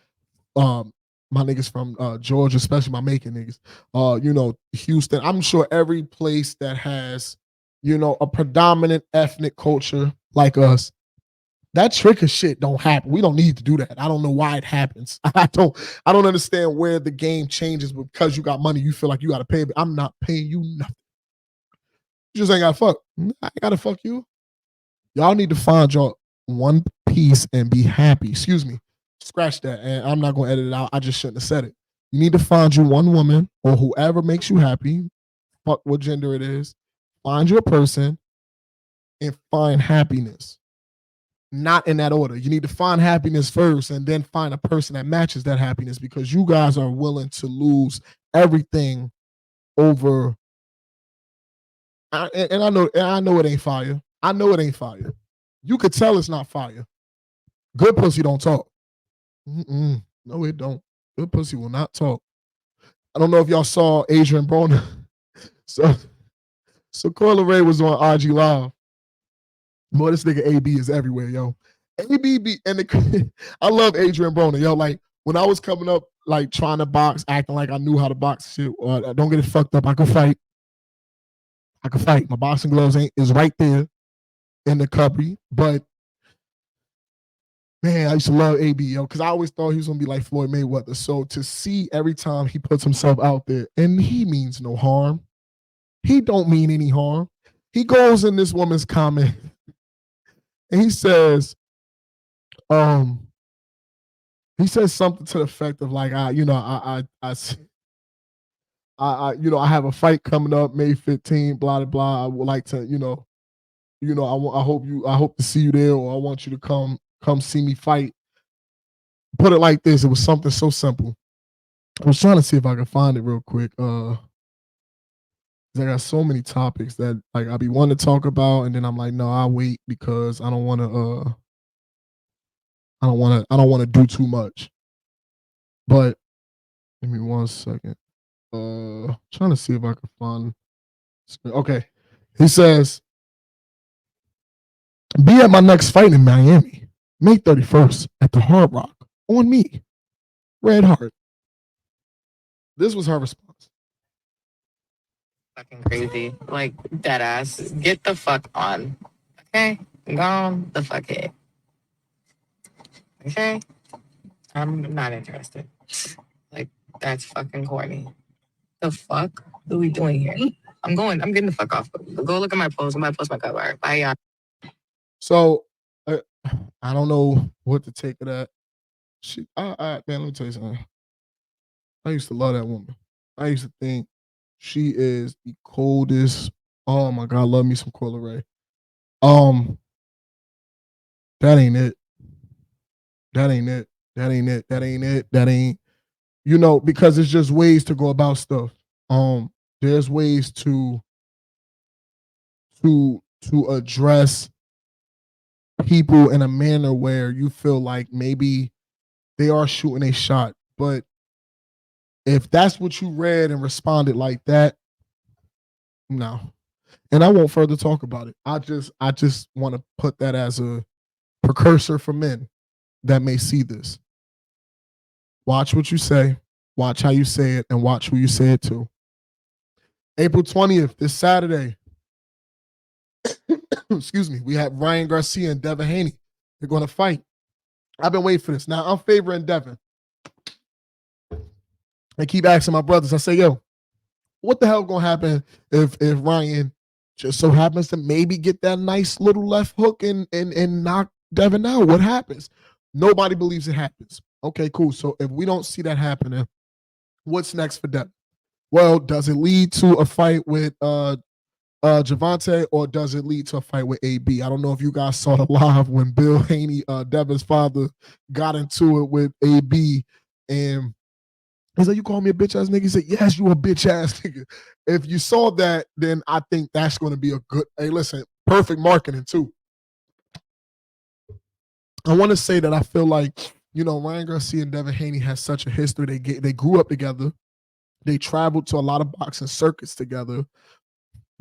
my niggas from Georgia, especially my Macon niggas, Houston, I'm sure every place that has, a predominant ethnic culture like us, that trick of shit don't happen. We don't need to do that. I don't know why it happens. I don't understand where the game changes because you got money, you feel like you gotta pay. I'm not paying you nothing. You just ain't gotta fuck. I gotta fuck you. Y'all need to find your one piece and be happy. Excuse me. Scratch that. And I'm not gonna edit it out. I just shouldn't have said it. You need to find you one woman or whoever makes you happy. Fuck what gender it is. Find your person and find happiness. Not in that order. You need to find happiness first and then find a person that matches that happiness because you guys are willing to lose everything over. And I know it ain't fire. I know it ain't fire. You could tell it's not fire. Good pussy don't talk. No, it don't. Good pussy will not talk. I don't know if y'all saw Adrian Broner. So Coyle Ray was on RG Live. Boy, this nigga AB is everywhere, yo. AB be, I love Adrian Broner, yo. Like when I was coming up, like trying to box, acting like I knew how to box shit. Don't get it fucked up. I could fight. My boxing gloves is right there in the cubby. But man, I used to love AB, yo, because I always thought he was gonna be like Floyd Mayweather. So to see every time he puts himself out there, and he means no harm. He don't mean any harm. He goes in this woman's comment and he says, he says something to the effect of like, I have a fight coming up May 15th, blah, blah, blah. I would like to, I hope to see you there, or I want you to come see me fight. Put it like this. It was something so simple. I was trying to see if I could find it real quick. I got so many topics that like I be wanting to talk about, and then I'm like, no, I'll wait because I don't want to I don't want to do too much. But give me 1 second. Trying to see if I can find. Okay, he says, "Be at my next fight in Miami, May 31st at the Hard Rock. On me, Red Heart." This was her response. Fucking crazy. Like, dead ass. Get the fuck on. Okay? Go on the fuck head. Okay? I'm not interested. Like, that's fucking corny. The fuck are we doing here? I'm getting the fuck off. Go look at my post. I'm about to post my cover. Bye, y'all. So I don't know what to take of that. Man, let me tell you something. I used to love that woman. I used to think she is the coldest. Oh my god, love me some Coyle Ray. Um, that ain't it. That ain't it. That ain't it. That ain't it. That ain't, because it's just ways to go about stuff. There's ways to address people in a manner where you feel like maybe they are shooting a shot. But if that's what you read and responded like that, no. And I won't further talk about it. I just want to put that as a precursor for men that may see this. Watch what you say, watch how you say it, and watch who you say it to. April 20th, this Saturday. Excuse me. We have Ryan Garcia and Devin Haney. They're going to fight. I've been waiting for this. Now, I'm favoring Devin. I keep asking my brothers, I say, yo, what the hell going to happen if Ryan just so happens to maybe get that nice little left hook and knock Devin out? What happens? Nobody believes it happens. Okay, cool. So if we don't see that happening, what's next for Devin? Well, does it lead to a fight with Javante, or does it lead to a fight with AB? I don't know if you guys saw the live when Bill Haney, Devin's father, got into it with AB, and he's like, "You call me a bitch ass nigga?" He said, "Yes, you a bitch ass nigga." If you saw that, then I think that's going to be a good. Hey, listen, perfect marketing too. I want to say that I feel like Ryan Garcia and Devin Haney has such a history. They grew up together. They traveled to a lot of boxing circuits together.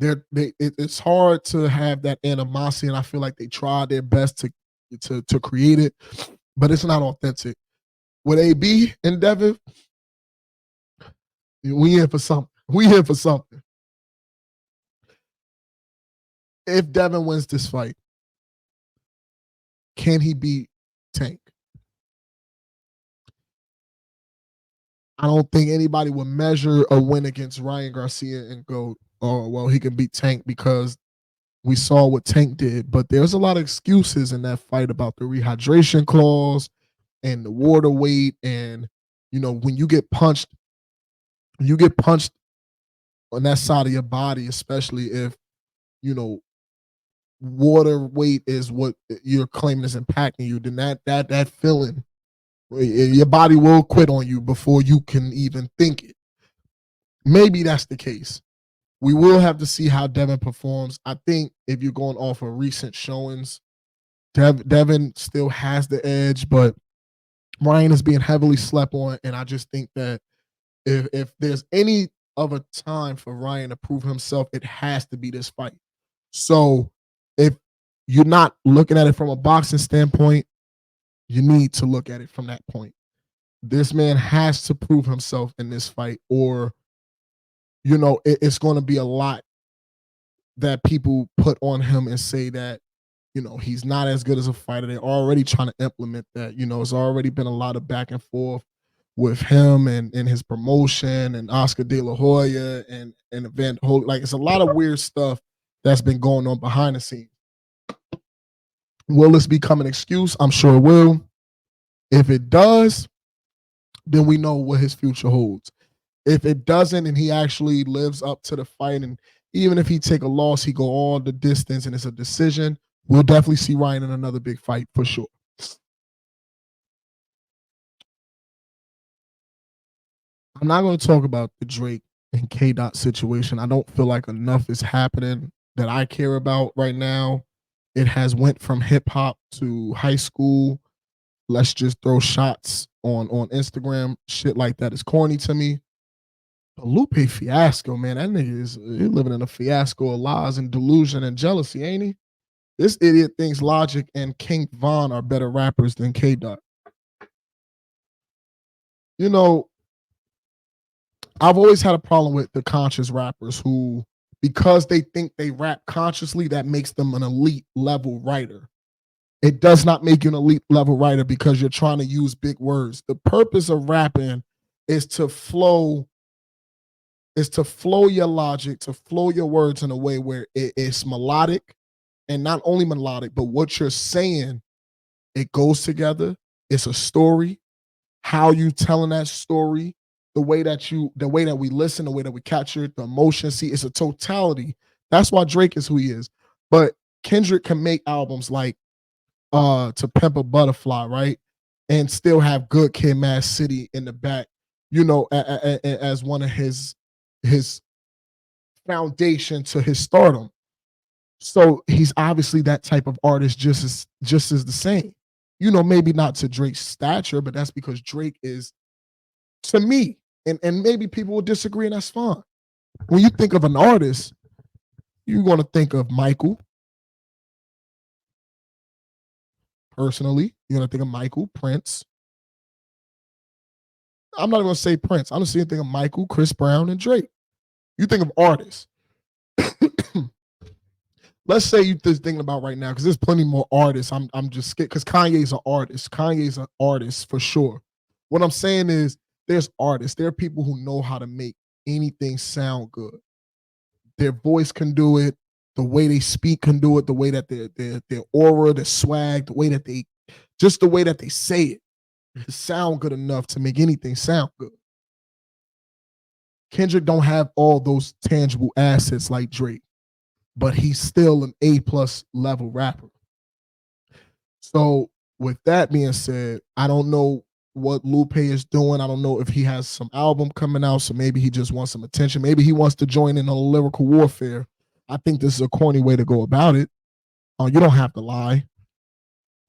It's hard to have that animosity, and I feel like they tried their best to create it, but it's not authentic. With AB and Devin, we in for something. We here for something. If Devin wins this fight, can he beat Tank? I don't think anybody would measure a win against Ryan Garcia and go, "Oh, well, he can beat Tank," because we saw what Tank did. But there's a lot of excuses in that fight about the rehydration clause and the water weight. And, when you get punched on that side of your body, especially if, water weight is what you're claiming is impacting you, then that feeling, your body will quit on you before you can even think it. Maybe that's the case. We will have to see how Devin performs. I think if you're going off of recent showings, Devin still has the edge, but Ryan is being heavily slept on, and I just think that if there's any of a time for Ryan to prove himself, it has to be this fight. So if you're not looking at it from a boxing standpoint, you need to look at it from that point. This man has to prove himself in this fight, or it's going to be a lot that people put on him and say that he's not as good as a fighter. They're already trying to implement that. It's already been a lot of back and forth with him and his promotion and Oscar De La Hoya and Event Holy. Like, it's a lot of weird stuff that's been going on behind the scenes. Will this become an excuse? I'm sure it will. If it does, then we know what his future holds. If it doesn't, and he actually lives up to the fight, and even if he take a loss, he go all the distance and it's a decision, we'll definitely see Ryan in another big fight for sure. I'm not going to talk about the Drake and K. Dot situation. I don't feel like enough is happening that I care about right now. It has went from hip hop to high school. let's just throw shots on Instagram. Shit like that is corny to me. But Lupe Fiasco, man, that nigga is he living in a fiasco of lies and delusion and jealousy, ain't he? This idiot thinks Logic and King Von are better rappers than K Dot. You know, I've always had a problem with the conscious rappers who, because they think they rap consciously, that makes them an elite level writer. It does not make you an elite level writer because you're trying to use big words. The purpose of rapping is to flow your logic, to flow your words in a way where it's melodic, and not only melodic, but what you're saying, it goes together. It's a story. How you telling that story, the way that we listen, the way that we capture it, the emotion. See, it's a totality. That's why Drake is who he is. But Kendrick can make albums like To Pimp a Butterfly, right? And still have Good Kid, Mad City in the back, as one of his foundation to his stardom. So he's obviously that type of artist, just as the same. Maybe not to Drake's stature, but that's because Drake is, to me, and maybe people will disagree, and that's fine. When you think of an artist, you're going to think of Michael. Personally, you're going to think of Michael, Prince. I'm not going to say Prince. I'm just going to think of Michael, Chris Brown, and Drake. You think of artists. Let's say you're just thinking about right now, because there's plenty more artists. I'm just scared because Kanye's an artist. Kanye's an artist for sure. What I'm saying is there's artists. There are people who know how to make anything sound good. Their voice can do it. The way they speak can do it. The way that their aura, their swag, the way that they say it sound good enough to make anything sound good. Kendrick don't have all those tangible assets like Drake, but he's still an A+ level rapper. So with that being said, I don't know what Lupe is doing. I don't know if he has some album coming out, so maybe he just wants some attention. Maybe he wants to join in on lyrical warfare. I think this is a corny way to go about it. You don't have to lie.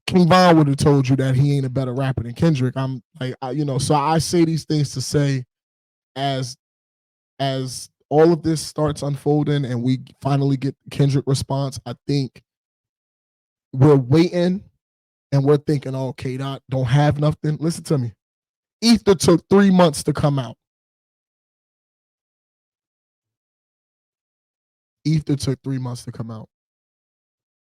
King Von would have told you that he ain't a better rapper than Kendrick. I'm like, so I say these things to say, as all of this starts unfolding and we finally get the Kendrick response, I think we're waiting and we're thinking, oh, K-Dot don't have nothing. Listen to me. Ether took 3 months to come out. Ether took 3 months to come out.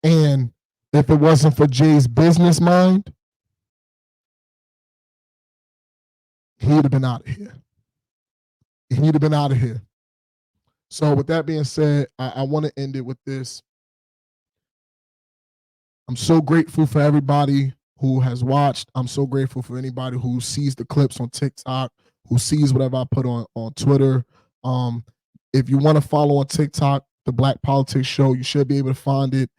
And if it wasn't for Jay's business mind, he'd have been out of here. He'd have been out of here. So with that being said, I want to end it with this. I'm so grateful for everybody who has watched. I'm so grateful for anybody who sees the clips on TikTok, who sees whatever I put on Twitter. If you want to follow on TikTok, the Black Politics Show, you should be able to find it.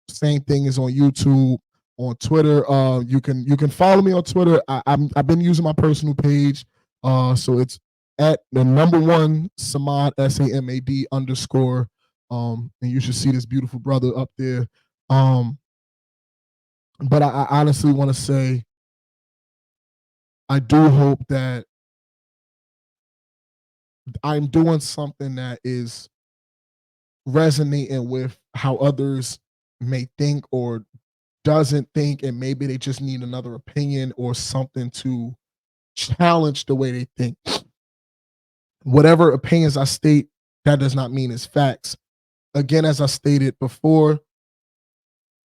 Same thing is on YouTube, on Twitter. You can follow me on Twitter. I've been using my personal page, so it's at the #1 Samad SAMAD _. And you should see this beautiful brother up there. But I honestly want to say, I do hope that I'm doing something that is resonating with how others may think or doesn't think, and maybe they just need another opinion or something to challenge the way they think. Whatever opinions I state, that does not mean it's facts. Again, as I stated before,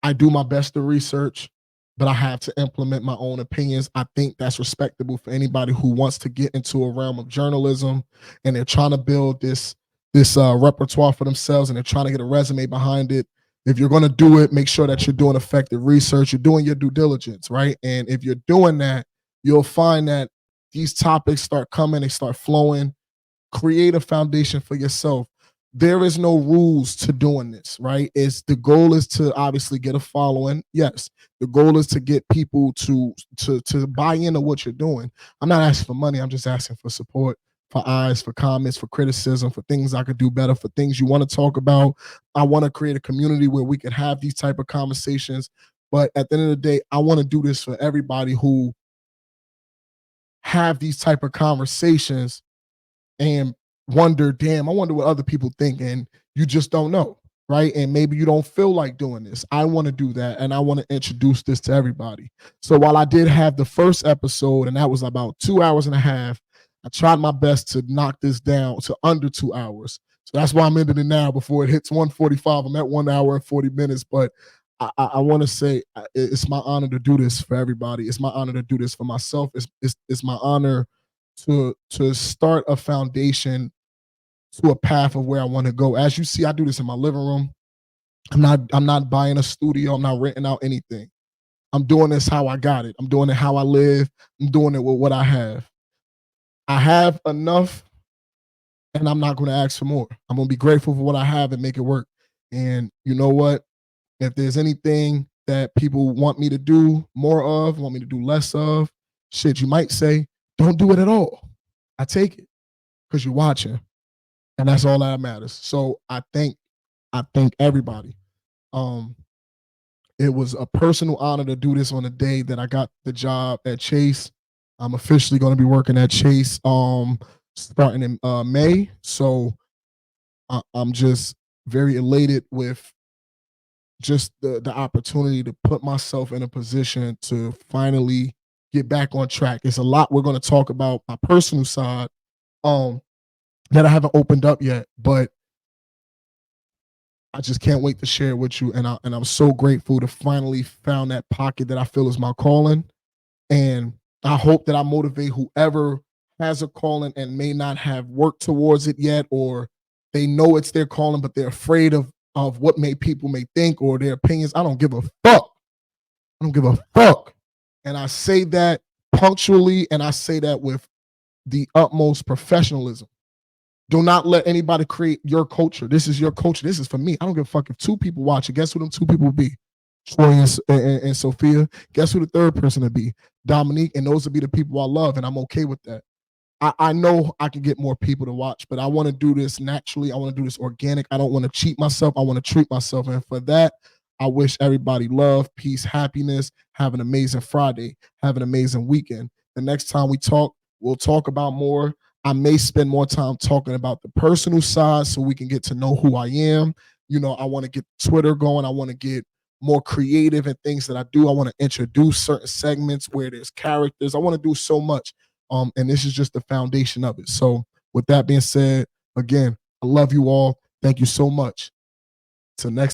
I do my best to research, but I have to implement my own opinions. I think that's respectable for anybody who wants to get into a realm of journalism and they're trying to build this repertoire for themselves and they're trying to get a resume behind it. If you're going to do it, make sure that you're doing effective research. You're doing your due diligence, right? And if you're doing that, you'll find that these topics start coming, they start flowing. Create a foundation for yourself. There is no rules to doing this, right? The goal is to obviously get a following. Yes, the goal is to get people to buy into what you're doing. I'm not asking for money. I'm just asking for support, for eyes, for comments, for criticism, for things I could do better, for things you want to talk about. I want to create a community where we can have these type of conversations. But at the end of the day, I want to do this for everybody who have these type of conversations and wonder, damn, I wonder what other people think, and you just don't know, right? And maybe you don't feel like doing this. I want to do that, and I want to introduce this to everybody. So while I did have the first episode, and that was about 2 hours and a half, I tried my best to knock this down to under 2 hours. So that's why I'm ending it now before it hits 1:45. I'm at 1 hour and 40 minutes, but I want to say it's my honor to do this for everybody. It's my honor to do this for myself. It's my honor to start a foundation to a path of where I want to go. As you see, I do this in my living room. I'm not buying a studio. I'm not renting out anything. I'm doing this how I got it. I'm doing it how I live. I'm doing it with what I have. I have enough, and I'm not going to ask for more. I'm going to be grateful for what I have and make it work. And you know what? If there's anything that people want me to do more of, want me to do less of, shit, you might say, don't do it at all. I take it because you're watching, and that's all that matters. So I thank everybody. Um, it was a personal honor to do this on the day that I got the job at Chase. I'm officially going to be working at Chase starting in May. So I'm just very elated with just the opportunity to put myself in a position to finally get back on track. It's a lot we're going to talk about my personal side um that I haven't opened up yet, but I just can't wait to share it with you. And I'm so grateful to finally found that pocket that I feel is my calling. And I hope that I motivate whoever has a calling and may not have worked towards it yet, or they know it's their calling, but they're afraid of what people may think or their opinions. I don't give a fuck. I don't give a fuck. And I say that punctually, and I say that with the utmost professionalism. Do not let anybody create your culture. This is your culture. This is for me. I don't give a fuck if 2 people watch it. Guess who them 2 people will be? Troy and Sophia. Guess who the third person will be? Dominique. And those will be the people I love, and I'm okay with that. I know I can get more people to watch, but I want to do this naturally. I want to do this organic. I don't want to cheat myself. I want to treat myself. And for that, I wish everybody love, peace, happiness. Have an amazing Friday. Have an amazing weekend. The next time we talk, we'll talk about more. I may spend more time talking about the personal side so we can get to know who I am. I want to get Twitter going. I want to get more creative in things that I do. I want to introduce certain segments where there's characters. I want to do so much. And this is just the foundation of it. So with that being said, again, I love you all. Thank you so much. Till next